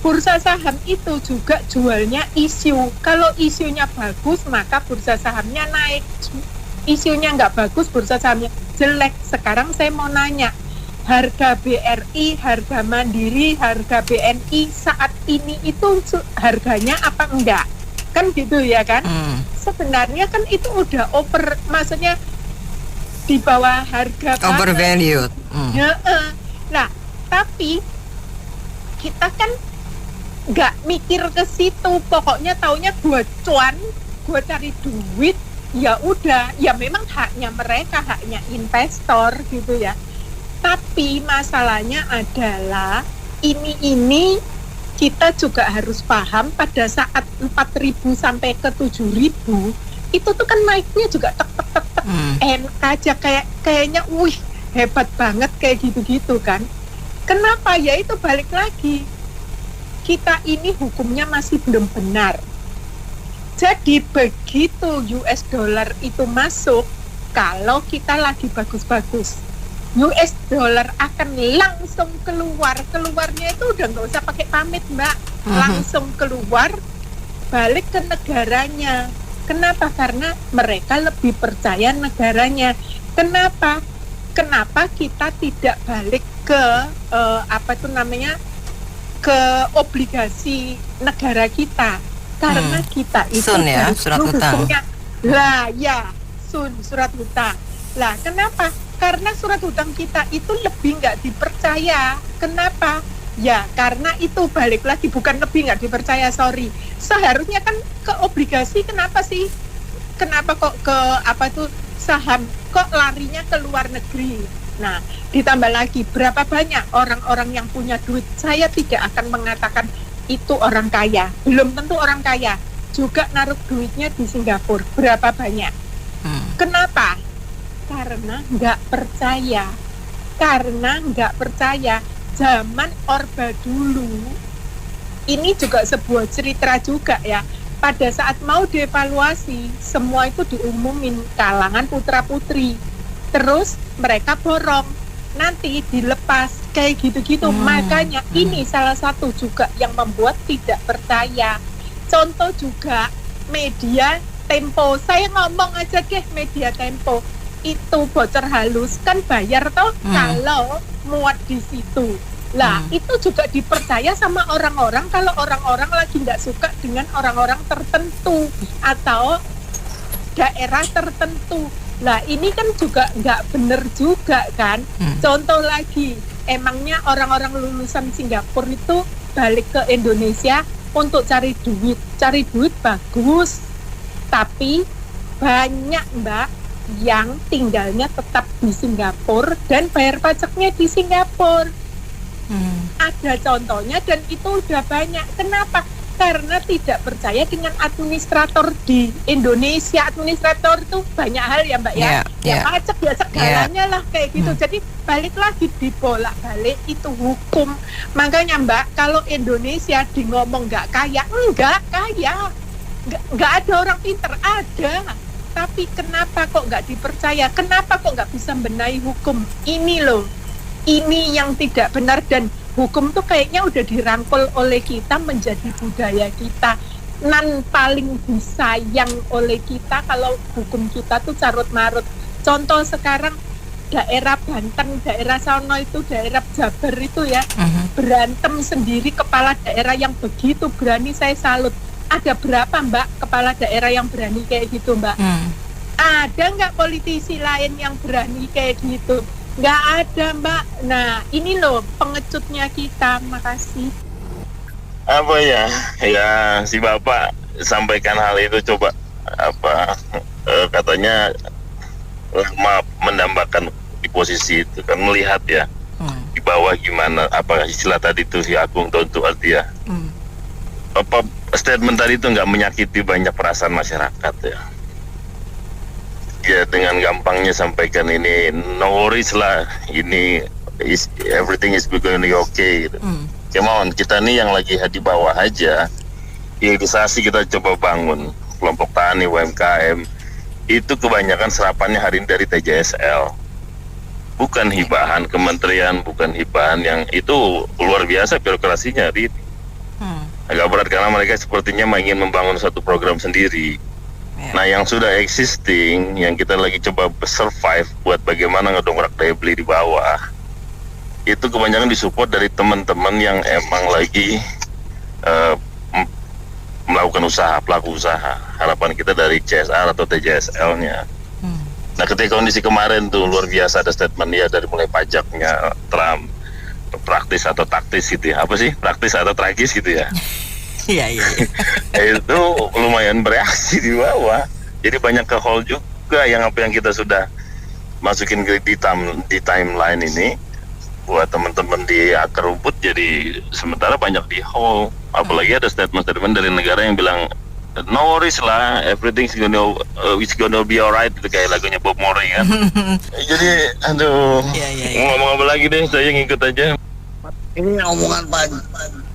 bursa saham itu juga jualnya isu. Kalau isunya bagus maka bursa sahamnya naik. Isunya nggak bagus, bursa sahamnya jelek. Sekarang saya mau nanya, harga BRI, harga Mandiri, harga BNI saat ini itu harganya apa enggak? Kan gitu ya kan? Sebenarnya kan itu udah over, maksudnya di bawah harga, overvalued. Nah, tapi kita kan nggak mikir ke situ. Pokoknya taunya gue cari duit, ya udah, ya memang haknya mereka, haknya investor gitu ya. Tapi masalahnya adalah ini kita juga harus paham pada saat 4.000 sampai ke 7.000 itu tuh kan naiknya juga tek enak aja, kayaknya hebat banget kayak gitu-gitu kan. Kenapa? Ya itu balik lagi, kita ini hukumnya masih belum benar. Jadi begitu US dollar itu masuk, kalau kita lagi bagus-bagus, US dollar akan langsung keluarnya itu udah nggak usah pakai pamit Mbak, langsung keluar balik ke negaranya. Kenapa? Karena mereka lebih percaya negaranya. Kenapa kita tidak balik ke ke obligasi negara kita? Karena kita itu Sun ya, surat hutang. Surat hutang. Lah kenapa? Karena surat hutang kita itu lebih nggak dipercaya. Kenapa? Ya karena itu balik lagi, bukan lebih nggak dipercaya, sorry. Seharusnya kan ke obligasi, kenapa sih? Kenapa kok ke saham? Kok larinya ke luar negeri? Nah, ditambah lagi berapa banyak orang-orang yang punya duit. Saya tidak akan mengatakan itu orang kaya, belum tentu orang kaya. Juga naruh duitnya di Singapura. Berapa banyak? Kenapa? Karena nggak percaya. Zaman Orba dulu, ini juga sebuah cerita juga ya. Pada saat mau dievaluasi, semua itu diumumin kalangan putra-putri. Terus mereka borong, nanti dilepas, kayak gitu-gitu. Makanya ini salah satu juga yang membuat tidak percaya. Contoh juga media Tempo, saya ngomong aja deh, media Tempo itu bocor halus kan bayar toh kalau muat di situ. Lah itu juga dipercaya sama orang-orang kalau orang-orang lagi nggak suka dengan orang-orang tertentu atau daerah tertentu. Lah ini kan juga nggak bener juga kan. Contoh lagi, emangnya orang-orang lulusan Singapura itu balik ke Indonesia untuk cari duit bagus, tapi banyak Mbak yang tinggalnya tetap di Singapura dan bayar pajaknya di Singapura. Ada contohnya dan itu udah banyak. Kenapa? Karena tidak percaya dengan administrator di Indonesia. Administrator itu banyak hal ya Mbak ya. Pajak ya segalanya lah kayak gitu. Jadi balik lagi dibolak-balik itu hukum. Makanya Mbak, kalau Indonesia di ngomong nggak kaya, enggak kaya. Nggak ada orang pinter, ada. Tapi kenapa kok nggak dipercaya? Kenapa kok nggak bisa benahi hukum? Ini loh, ini yang tidak benar. Dan hukum tuh kayaknya udah dirangkul oleh kita menjadi budaya kita. Nan paling disayang oleh kita kalau hukum kita tuh carut-marut. Contoh sekarang daerah Banten, daerah Sono itu, daerah Jabar itu ya, berantem sendiri kepala daerah yang begitu berani, saya salut. Ada berapa Mbak kepala daerah yang berani kayak gitu Mbak? Ada nggak politisi lain yang berani kayak gitu? Nggak ada Mbak. Nah ini loh pengecutnya kita. Makasih. Apa ya si Bapak sampaikan hal itu, coba katanya lama mendambakan di posisi itu kan, melihat ya di bawah gimana, apa istilah tadi itu si Agung Tontu Artia. Apa statement tadi itu nggak menyakiti banyak perasaan masyarakat ya. Ya dengan gampangnya sampaikan ini no worries lah, ini everything is going to be okay gitu. Kemauan kita nih yang lagi di bawah aja, hilirisasi kita coba bangun, kelompok tani, UMKM itu kebanyakan serapannya hari ini dari TJSL, bukan hibahan kementerian, bukan hibahan yang itu luar biasa birokrasinya hari ini. Agak berat karena mereka sepertinya ingin membangun satu program sendiri. Nah yang sudah existing, yang kita lagi coba survive buat bagaimana ngedongkrak daya beli di bawah, itu kebanyakan disupport dari teman-teman yang emang lagi melakukan usaha, pelaku usaha. Harapan kita dari CSR atau TJSL-nya. Nah ketika kondisi kemarin tuh luar biasa, ada statement dia dari mulai pajaknya Trump, praktis atau taktis gitu ya, apa sih praktis atau tragis gitu ya. Iya. Itu lumayan bereaksi di bawah. Jadi banyak ke hold juga yang apa yang kita sudah masukin di timeline ini buat teman-teman di akar rumput, jadi sementara banyak di hold. Apalagi ada statement-statement dari negara yang bilang no worries lah, everything's gonna be alright, itu kayak lagunya Bob Marley kan. Jadi aduh, ngomong apa lagi deh, saya ngikut aja. Ini omongan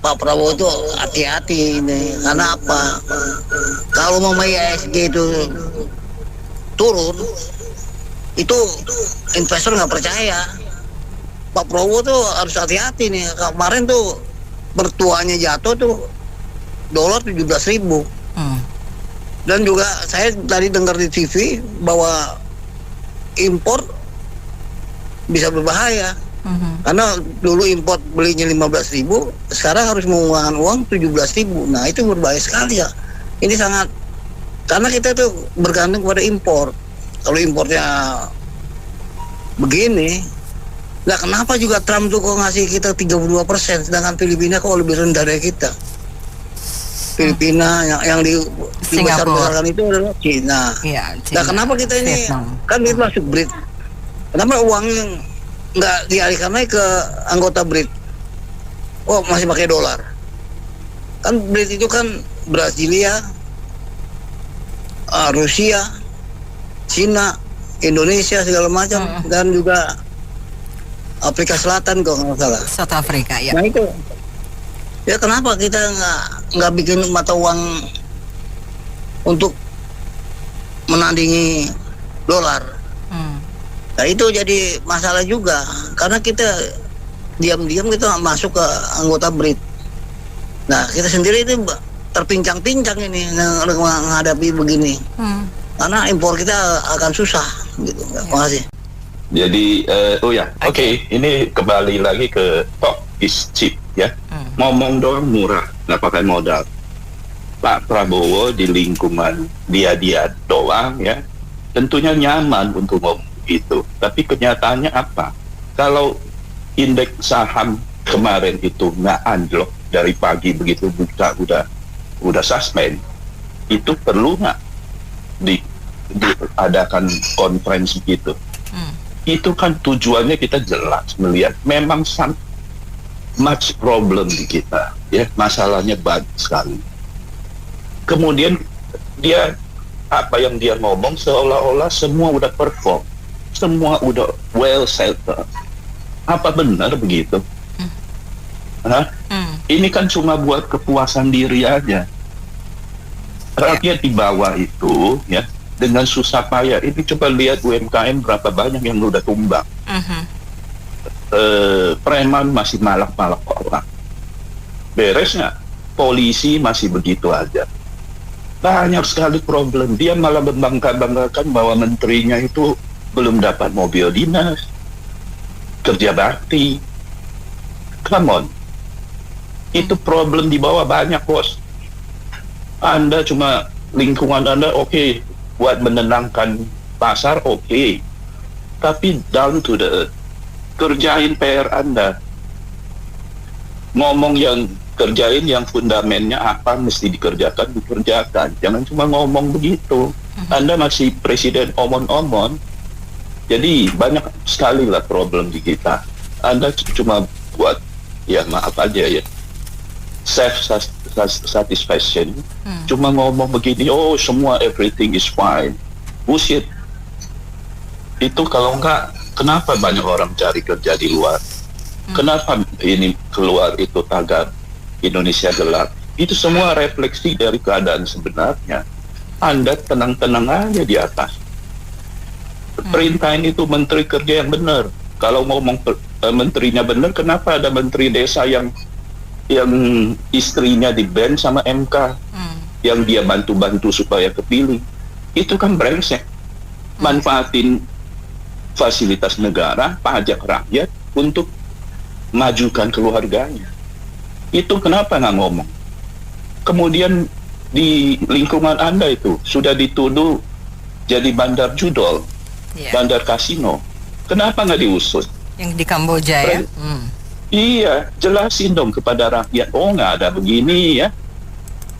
Pak Prabowo itu hati-hati ini. Karena apa? Kalau mau ISG itu turun, itu investor nggak percaya. Pak Prabowo tuh harus hati-hati nih. Kemarin tuh mertuanya jatuh tuh dolar 17.000. Dan juga saya tadi dengar di TV bahwa impor bisa berbahaya. Karena dulu import belinya 15.000, sekarang harus mengeluarkan uang 17.000. Nah itu berbahaya sekali ya. Ini sangat, karena kita tuh bergantung pada impor. Kalau impornya begini, nah kenapa juga Trump tuh kok ngasih kita 32%, sedangkan Filipina kok lebih rendah dari kita. Filipina yang dibesar-besarkan itu adalah Cina. Ya, Nah kenapa kita ini kan itu masuk BRIC? Kenapa uangnya nggak dialihkan lagi ke anggota BRIC? Oh masih pakai dolar. Kan BRIC itu kan Brasilia, Rusia, Cina, Indonesia segala macam, dan juga Afrika Selatan kalau nggak salah. South Africa ya. Nah itu. Ya kenapa kita nggak bikin mata uang untuk menandingi dolar? Nah itu jadi masalah juga karena kita diam-diam kita masuk ke anggota BRIC. Nah kita sendiri itu terpincang-pincang ini menghadapi begini. Karena impor kita akan susah gitu. Terima kasih. Jadi oke. Ini kembali lagi ke talk is cheap ya. Ngomong doang murah, nggak pakai modal. Pak Prabowo di lingkungan dia doang ya, tentunya nyaman untuk ngomong itu. Tapi kenyataannya apa? Kalau indeks saham kemarin itu nggak anjlok dari pagi begitu buka udah suspend, itu perlu nggak diadakan konferensi gitu? Itu kan tujuannya kita jelas melihat memang much problem di kita ya, masalahnya banyak sekali. Kemudian dia apa yang dia ngomong seolah-olah semua udah perform, semua udah well settled. Apa benar begitu? Ini kan cuma buat kepuasan diri aja. Rakyat di bawah itu ya dengan susah payah ini, coba lihat UMKM berapa banyak yang udah tumbang. Preman masih malak-malak orang. Beres nggak? Polisi masih begitu aja. Banyak sekali problem. Dia malah membanggakan bahwa menterinya itu belum dapat mobil dinas, kerja bakti. Come on. Itu problem di bawah banyak, bos. Anda cuma lingkungan Anda oke, buat menenangkan pasar oke. Tapi down to the earth. Kerjain PR Anda. Ngomong yang kerjain yang fundamennya apa mesti dikerjakan. Jangan cuma ngomong begitu. Anda masih presiden omon-omon. Jadi banyak sekali lah problem di kita. Anda cuma buat ya maaf aja ya, self satisfaction. Cuma ngomong begini, oh semua everything is fine. Bullshit. Itu kalau enggak, kenapa banyak orang cari kerja di luar? Kenapa ini keluar itu tagar Indonesia gelap? Itu semua refleksi dari keadaan sebenarnya. Anda tenang-tenang aja di atas. Perintahin itu menteri kerja yang benar. Kalau ngomong menterinya benar, kenapa ada menteri desa yang istrinya di-ban sama MK, yang dia bantu-bantu supaya kepilih? Itu kan brengsek. Manfaatin fasilitas negara, pajak rakyat untuk majukan keluarganya. Itu kenapa nggak ngomong? Kemudian di lingkungan Anda itu sudah dituduh jadi bandar judol, bandar kasino. Kenapa nggak diusut? Yang di Kamboja ya? Iya, jelasin dong kepada rakyat. Oh nggak ada begini ya.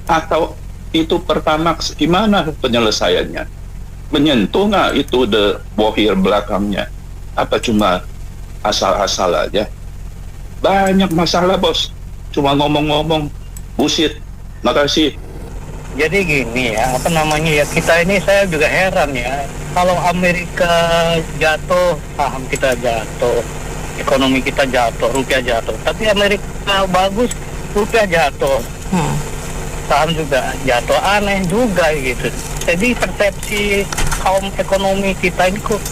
Atau itu Pertamax gimana penyelesaiannya? Menyentuh nggak itu the bohir belakangnya? Apa cuma asal-asal aja? Banyak masalah, bos. Cuma ngomong-ngomong bullshit. Makasih. Jadi gini ya, apa namanya ya, kita ini saya juga heran ya. Kalau Amerika jatuh, saham kita jatuh, ekonomi kita jatuh, rupiah jatuh. Tapi Amerika bagus, rupiah jatuh, saham juga jatuh. Aneh juga gitu. Jadi persepsi kaum ekonomi kita ini kok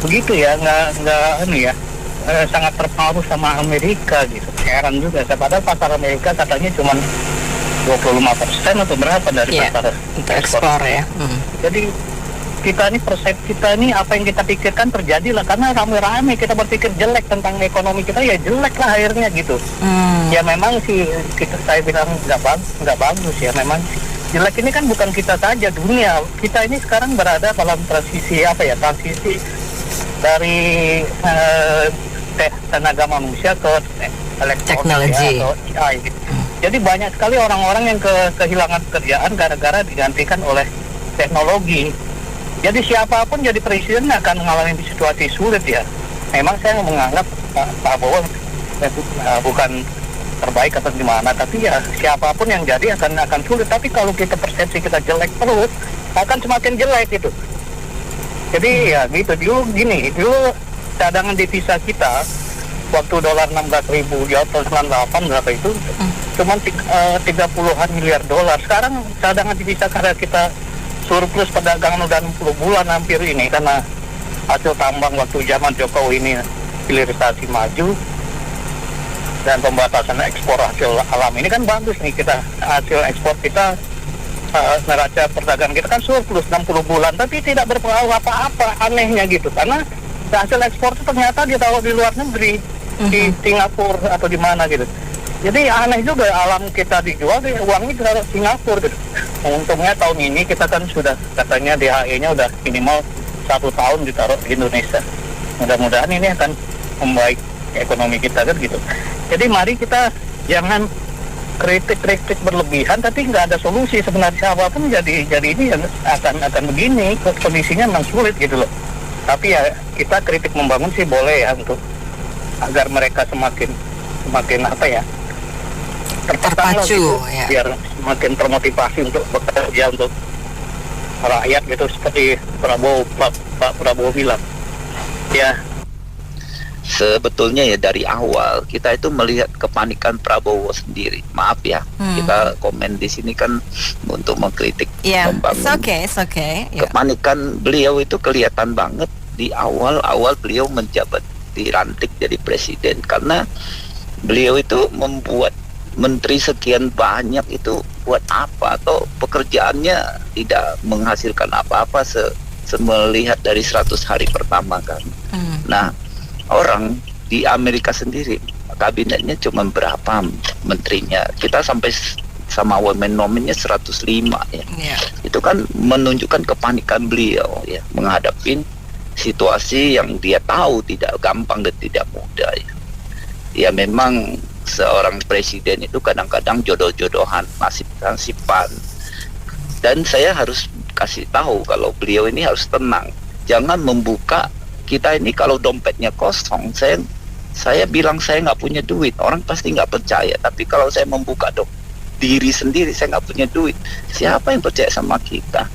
begitu ya, nggak ini ya, sangat terpengaruh sama Amerika gitu. Heran juga, padahal pasar Amerika katanya cuma 25% atau berapa dari pasar ekspor ya. Jadi kita ini persepsi kita ini apa yang kita pikirkan terjadi lah, karena rame-rame kita berpikir jelek tentang ekonomi kita, ya jelek lah akhirnya gitu. Ya memang sih saya bilang nggak bagus ya, memang jelek ini kan bukan kita saja, dunia kita ini sekarang berada dalam transisi dari tenaga manusia ke elektronik atau AI gitu. Jadi banyak sekali orang-orang yang kehilangan pekerjaan gara-gara digantikan oleh teknologi. Jadi siapapun jadi presiden akan mengalami situasi sulit ya. Memang saya menganggap Pak Prabowo bukan terbaik atau gimana, tapi ya siapapun yang jadi akan sulit. Tapi kalau kita persepsi kita jelek terus, akan semakin jelek gitu. Jadi ya gitu, dulu cadangan devisa kita waktu dolar 16.000 di atas 98 berapa itu cuma 30-an miliar dolar. Sekarang cadangan devisa karena kita surplus perdagangan udah 60 bulan hampir ini, karena hasil tambang waktu zaman Jokowi ini hilirisasi maju dan pembatasan ekspor hasil alam ini kan bagus nih, kita hasil ekspor kita neraca perdagangan kita kan surplus 60 bulan tapi tidak berpengaruh apa-apa, anehnya gitu, karena hasil ekspor itu ternyata ditaruh di luar negeri, di Singapura atau di mana gitu. Jadi aneh juga, alam kita dijual, uangnya ditaruh Singapura gitu. Untungnya tahun ini kita kan sudah katanya DHE-nya udah minimal 1 tahun ditaruh di Indonesia. Mudah-mudahan ini akan membaik ekonomi kita kan gitu. Jadi mari kita jangan kritik berlebihan tapi nggak ada solusi. Sebenarnya siapapun jadi ini akan begini, kondisinya memang sulit gitu loh. Tapi ya kita kritik membangun sih boleh ya, untuk agar mereka semakin apa ya, terpacu ya, biar semakin termotivasi untuk bekerja untuk rakyat gitu, seperti Pak Prabowo bilang ya. Sebetulnya ya dari awal kita itu melihat kepanikan Prabowo sendiri. Maaf ya, kita komen di sini kan untuk mengkritik, membangun. It's okay. Kepanikan beliau itu kelihatan banget di awal beliau menjabat, dilantik jadi presiden, karena beliau itu membuat menteri sekian banyak itu buat apa, atau pekerjaannya tidak menghasilkan apa-apa melihat dari 100 hari pertama kan. Nah, orang di Amerika sendiri kabinetnya cuma berapa menterinya, kita sampai sama women nominnya 105 ya. Itu kan menunjukkan kepanikan beliau ya, menghadapi situasi yang dia tahu tidak gampang dan tidak mudah ya. Ya memang seorang presiden itu kadang-kadang jodoh-jodohan, nasib-nasiban. Dan saya harus kasih tahu kalau beliau ini harus tenang, jangan membuka. Kita ini kalau dompetnya kosong, saya bilang saya nggak punya duit, orang pasti nggak percaya. Tapi kalau saya membuka diri sendiri, saya nggak punya duit, siapa yang percaya sama kita?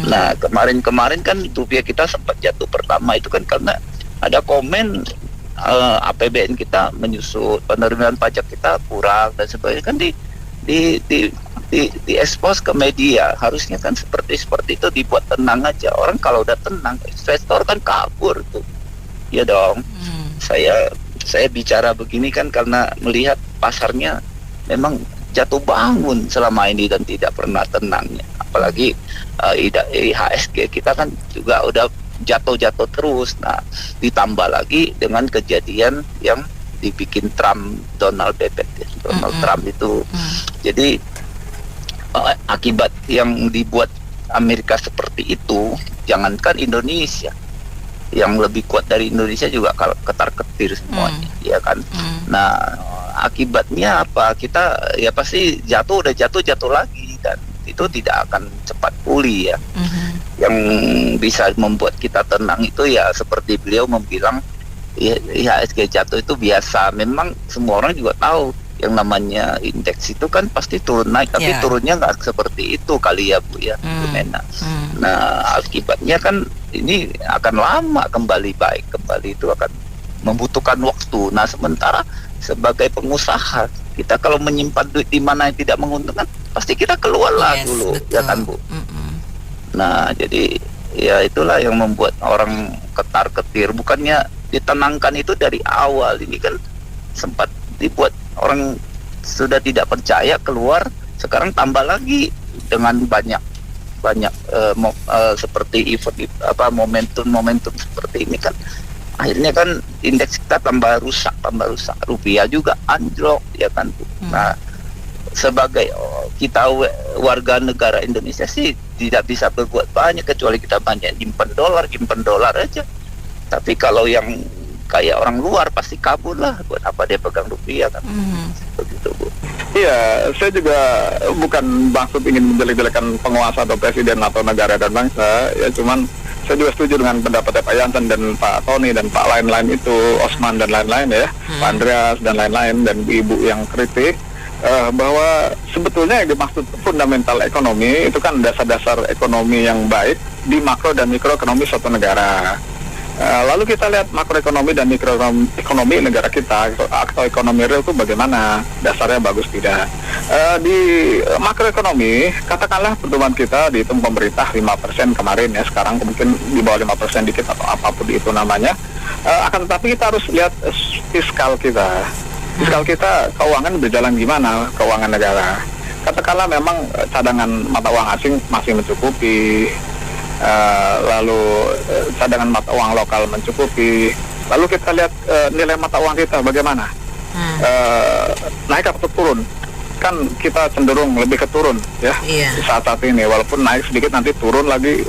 Nah kemarin kan rupiah kita sempat jatuh pertama itu kan karena ada komen APBN kita menyusut, penerimaan pajak kita kurang dan sebagainya, kan di expose ke media. Harusnya kan seperti itu, dibuat tenang aja. Orang kalau udah tenang, investor kan kabur tuh. Ya dong. Saya bicara begini kan karena melihat pasarnya memang jatuh bangun selama ini dan tidak pernah tenangnya. Apalagi IHSG kita kan juga udah jatuh terus. Nah, ditambah lagi dengan kejadian yang dibikin Donald Trump itu. Jadi akibat yang dibuat Amerika seperti itu, jangankan Indonesia, yang lebih kuat dari Indonesia juga kalau ketar-ketir semuanya, ya kan. Nah, akibatnya apa? Kita ya pasti udah jatuh lagi, dan itu tidak akan cepat pulih ya. Yang bisa membuat kita tenang itu ya seperti beliau membilang, IHSG jatuh itu biasa. Memang semua orang juga tahu yang namanya indeks itu kan pasti turun naik, tapi turunnya nggak seperti itu kali ya Bu ya, Bu Nena. Nah akibatnya kan ini akan lama kembali baik, kembali itu akan membutuhkan waktu. Nah sementara sebagai pengusaha kita kalau menyimpan duit di mana yang tidak menguntungkan, pasti kita keluar lah dulu, betul. Ya kan Bu. Nah jadi ya itulah yang membuat orang ketar-ketir, bukannya ditenangkan itu dari awal. Ini kan sempat dibuat orang sudah tidak percaya keluar, sekarang tambah lagi dengan banyak seperti event momentum seperti ini kan, akhirnya kan indeks kita tambah rusak, rupiah juga anjlok ya kan. Nah, sebagai kita warga negara Indonesia sih tidak bisa berbuat banyak kecuali kita banyak nyimpen dolar aja. Tapi kalau yang kayak orang luar pasti kabur lah, buat apa dia pegang rupiah kan. Begitu, Bu. Iya, saya juga bukan maksud ingin menjelek-jelekan penguasa atau presiden atau negara dan bangsa, ya cuman saya juga setuju dengan pendapat Pak Jansen dan Pak Tony dan Pak lain-lain itu, Osman dan lain-lain ya, Pak Andreas dan lain-lain, dan Ibu yang kritik bahwa sebetulnya yang dimaksud fundamental ekonomi itu kan dasar-dasar ekonomi yang baik di makro dan mikroekonomi suatu negara. Lalu kita lihat makroekonomi dan mikroekonomi negara kita atau ekonomi real itu bagaimana, dasarnya bagus tidak. Di makroekonomi katakanlah pertumbuhan kita dihitung pemerintah 5% kemarin ya, sekarang mungkin di bawah 5% dikit atau apapun itu namanya. Akan tetapi kita harus lihat fiskal kita. Fiskal kita, keuangan berjalan gimana, keuangan negara. Katakanlah memang cadangan mata uang asing masih mencukupi, lalu cadangan mata uang lokal mencukupi. Lalu kita lihat nilai mata uang kita bagaimana, naik atau turun? Kan kita cenderung lebih ke turun ya di saat ini. Walaupun naik sedikit nanti turun lagi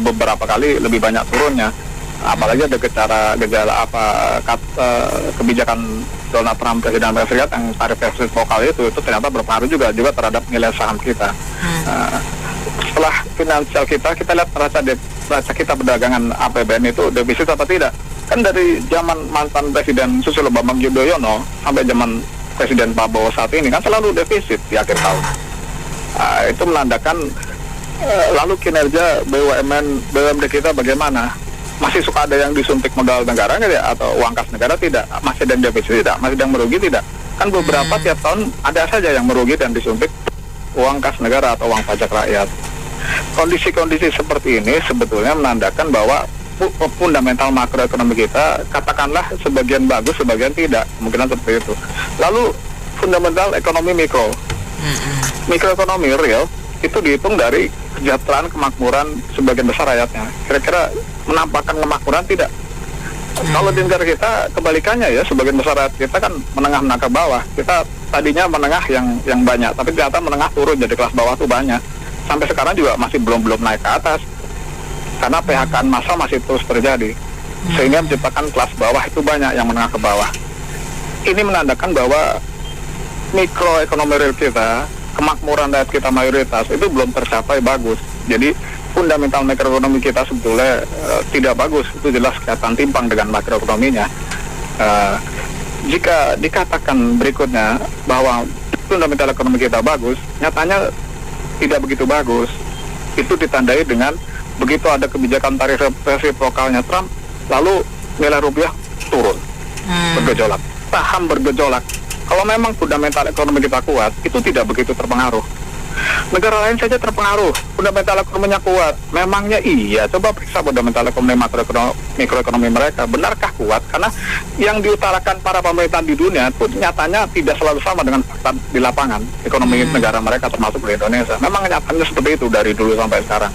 beberapa kali, lebih banyak turunnya. Apalagi ada gejala kebijakan Donald Trump Presiden Amerika Serikat yang tarif defisit vokal itu ternyata berpengaruh juga terhadap nilai saham kita. Setelah finansial kita lihat neraca kita perdagangan APBN itu defisit apa tidak. Kan dari zaman mantan Presiden Susilo Bambang Yudhoyono sampai zaman Presiden Prabowo saat ini kan selalu defisit di akhir tahun. Itu menandakan lalu kinerja BUMD kita bagaimana? Masih suka ada yang disuntik modal negara nggak ya? Atau uang kas negara tidak? Masih ada yang defisit tidak? Masih ada yang merugi tidak? Kan beberapa tiap tahun ada saja yang merugi dan disuntik uang kas negara atau uang pajak rakyat. Kondisi-kondisi seperti ini sebetulnya menandakan bahwa fundamental makroekonomi kita katakanlah sebagian bagus, sebagian tidak, kemungkinan seperti itu. Lalu fundamental ekonomi mikroekonomi real itu dihitung dari kesejahteraan, kemakmuran sebagian besar rakyatnya. Kira-kira menampakkan kemakmuran tidak? Kalau di negara kita kebalikannya ya, sebagian besar rakyat kita kan menengah ke bawah. Kita tadinya menengah yang banyak, tapi ternyata menengah turun jadi kelas bawah tuh banyak. Sampai sekarang juga masih belum naik ke atas. Karena PHK massal masih terus terjadi. Sehingga menciptakan kelas bawah itu banyak yang menengah ke bawah. Ini menandakan bahwa mikroekonomi real kita, kemakmuran rakyat kita mayoritas itu belum tercapai bagus. Jadi fundamental makroekonomi kita sebetulnya tidak bagus. Itu jelas kelihatan timpang dengan makroekonominya. Jika dikatakan berikutnya bahwa fundamental ekonomi kita bagus, nyatanya tidak begitu bagus. Itu ditandai dengan begitu ada kebijakan tarif resiprokalnya Trump, lalu nilai rupiah turun, bergejolak, saham bergejolak. Kalau memang fundamental ekonomi kita kuat, itu tidak begitu terpengaruh. Negara lain saja terpengaruh, fundamental ekonominya kuat. Memangnya iya? Coba periksa fundamental ekonomi mikroekonomi mereka, benarkah kuat? Karena yang diutarakan para pemerintahan di dunia itu nyatanya tidak selalu sama dengan fakta di lapangan ekonomi negara mereka, termasuk di Indonesia. Memang nyatanya seperti itu dari dulu sampai sekarang.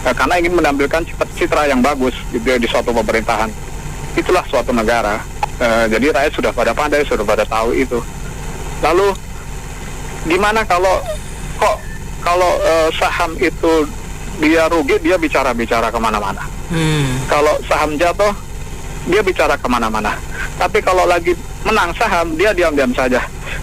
Karena ingin menampilkan citra yang bagus gitu di suatu pemerintahan. Itulah suatu negara. Jadi rakyat sudah pada pandai, sudah pada tahu itu. Lalu gimana kalau saham itu dia rugi, dia bicara kemana-mana. Kalau saham jatuh, dia bicara kemana-mana. Tapi kalau lagi menang saham, dia diam-diam saja.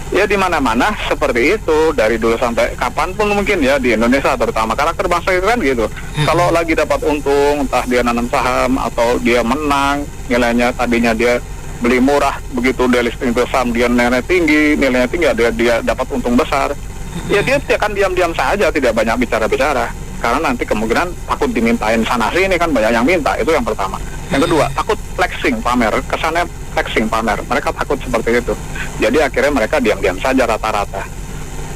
Ya di mana-mana seperti itu dari dulu sampai kapanpun mungkin ya di Indonesia terutama, karakter bangsa itu kan gitu. Kalau lagi dapat untung, entah dia nanam saham atau dia menang, nilainya tadinya dia beli murah, begitu dia listing ke saham dia nilainya tinggi dia dapat untung besar. Ya dia akan diam-diam saja, tidak banyak bicara-bicara. Karena nanti kemungkinan takut dimintain sana sini, kan banyak yang minta, itu yang pertama. Yang kedua, takut flexing, pamer, kesannya flexing, pamer. Mereka takut seperti itu. Jadi akhirnya mereka diam-diam saja rata-rata.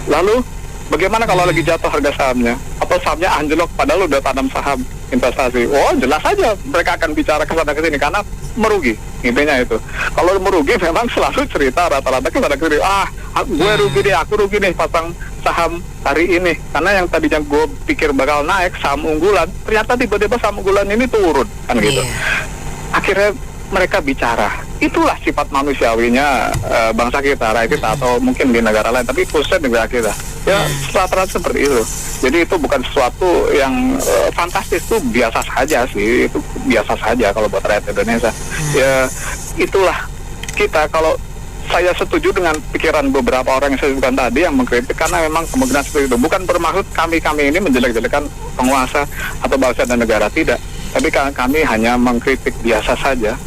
Lalu, bagaimana kalau lagi jatuh harga sahamnya? Atau sahamnya anjlok, padahal udah tanam saham investasi. Oh, jelas saja mereka akan bicara kesana kesini karena merugi. intinya itu. Kalau merugi memang selalu cerita rata-rata kepada kiri, gue rugi deh, aku rugi nih pasang saham hari ini, karena yang tadinya gue pikir bakal naik saham unggulan, ternyata tiba-tiba saham unggulan ini turun, kan gitu. Akhirnya mereka bicara, itulah sifat manusiawinya bangsa kita, rakyat kita, atau mungkin di negara lain, tapi khususnya negara kita. Ya rata-rata seperti itu. Jadi itu bukan sesuatu yang fantastis, itu biasa saja sih, itu biasa saja kalau buat rakyat Indonesia. Ya itulah kita. Kalau saya setuju dengan pikiran beberapa orang yang saya sebutkan tadi yang mengkritik, karena memang kemungkinan seperti itu. Bukan bermaksud kami ini menjelek-jelekan penguasa atau bangsa dan negara, tidak. Tapi kami hanya mengkritik biasa saja,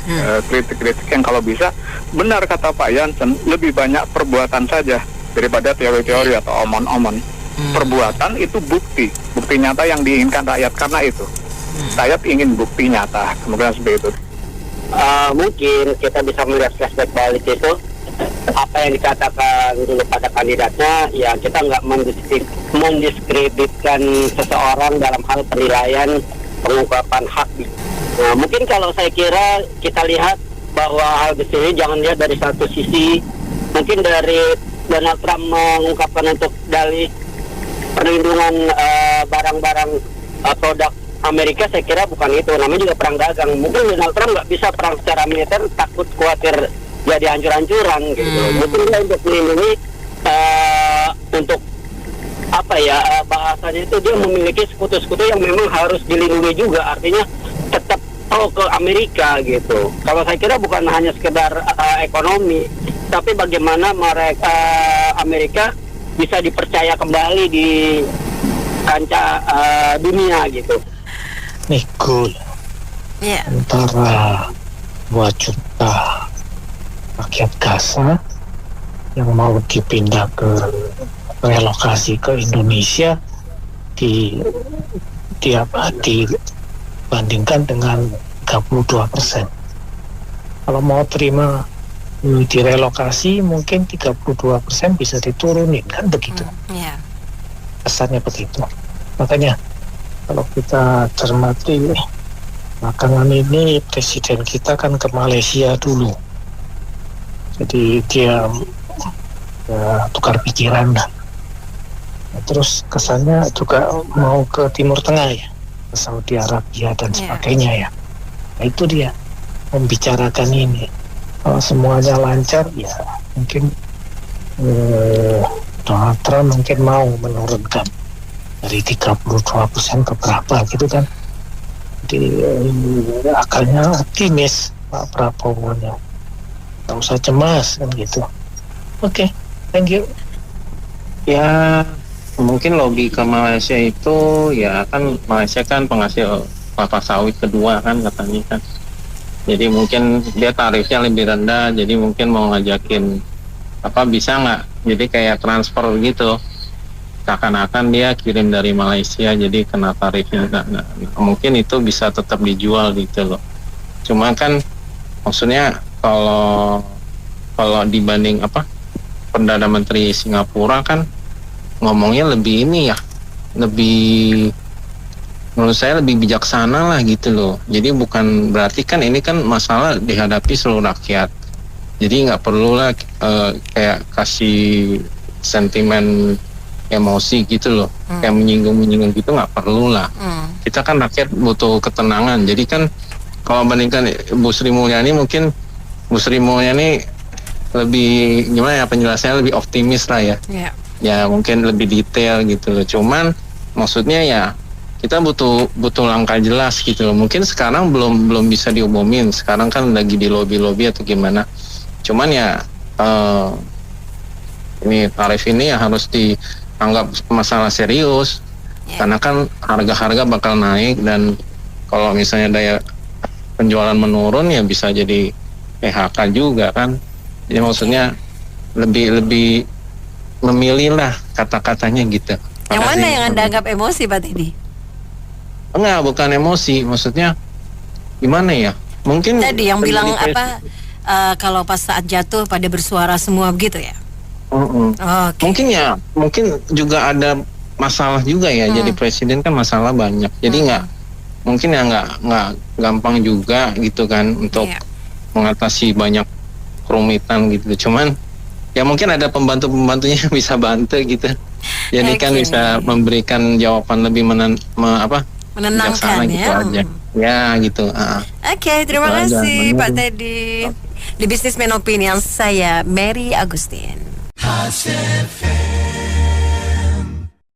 kritik-kritik yang kalau bisa, benar kata Pak Jansen, lebih banyak perbuatan saja daripada teori-teori atau omon-omon. Perbuatan itu bukti nyata yang diinginkan rakyat, karena itu rakyat ingin bukti nyata, kemungkinan seperti itu. Mungkin kita bisa melihat flashback balik itu, apa yang dikatakan dulu pada kandidatnya, ya kita nggak mendiskreditkan seseorang dalam hal penilaian pengungkapan hak. Nah, mungkin kalau saya kira kita lihat bahwa hal di sini jangan lihat dari satu sisi. Mungkin dari Donald Trump mengungkapkan untuk dalih perlindungan barang-barang produk Amerika, saya kira bukan itu. Namanya juga perang dagang. Mungkin Donald Trump nggak bisa perang secara militer, takut khawatir jadi hancur-hancuran gitu. Mungkin dia untuk melindungi untuk apa ya, bahasanya itu dia memiliki sekutu-sekutu yang memang harus dilindungi juga, artinya tetap ke Amerika gitu. Kalau saya kira bukan hanya sekedar ekonomi, tapi bagaimana mereka Amerika bisa dipercaya kembali di kancah dunia gitu. Nikul antara 2 juta rakyat Gaza yang mau dipindah ke relokasi ke Indonesia dibandingkan dengan 32%. Kalau mau terima direlokasi mungkin 32% bisa diturunin, kan begitu. Kesannya begitu. Makanya kalau kita cermati belakangan ini presiden kita kan ke Malaysia dulu. Jadi dia tukar pikiran. Terus kesannya juga mau ke Timur Tengah ya, ke Saudi Arabia dan sebagainya ya. Nah itu dia membicarakan ini. Kalau semuanya lancar ya mungkin Donald Trump mungkin mau menurunkan dari 32% ke berapa gitu kan. Jadi akalnya optimis Pak Prabowo-nya. Nggak usah cemas kan gitu. Oke, thank you. Ya mungkin logika Malaysia itu ya kan, Malaysia kan penghasil kelapa sawit kedua kan katanya kan. Jadi mungkin dia tarifnya lebih rendah, jadi mungkin mau ngajakin bisa nggak jadi kayak transfer gitu, seakan-akan dia kirim dari Malaysia jadi kena tarifnya. Mungkin itu bisa tetap dijual gitu loh. Cuma kan maksudnya kalau dibanding Perdana Menteri Singapura kan ngomongnya lebih ini ya, lebih, menurut saya lebih bijaksana lah gitu loh. Jadi bukan berarti kan ini kan masalah dihadapi seluruh rakyat. Jadi nggak perlu lah kayak kasih sentimen emosi gitu loh, kayak menyinggung gitu, nggak perlu lah. Kita kan rakyat butuh ketenangan. Jadi kan kalau bandingkan Bu Sri Mulyani, mungkin Bu Sri Mulyani lebih gimana ya penjelasannya, lebih optimis lah ya. Ya mungkin lebih detail gitu loh. Cuman maksudnya ya kita butuh langkah jelas gitu loh. Mungkin sekarang belum bisa diumumin. Sekarang kan lagi di lobby atau gimana. Cuman ya ini tarif ini ya harus dianggap masalah serius. Karena kan harga-harga bakal naik, dan kalau misalnya daya penjualan menurun ya bisa jadi PHK juga kan. Jadi maksudnya lebih memilih lah kata-katanya gitu. Yang mana yang Anda anggap emosi Pak Teddy? Enggak, bukan emosi, maksudnya gimana ya? Mungkin tadi yang bilang kalau pas saat jatuh pada bersuara semua begitu ya? Okay. Mungkin juga ada masalah juga ya. Jadi presiden kan masalah banyak. Jadi nggak gampang juga gitu kan untuk mengatasi banyak kerumitan gitu. Cuman ya mungkin ada pembantu-pembantunya yang bisa bantu gitu. Jadi kan bisa memberikan jawaban lebih menenangkan gitu ya. aja. Ya gitu. Oke, terima Itu aja. kasih Pak Teddy. Di Businessman Opinion, saya Mary Agustin.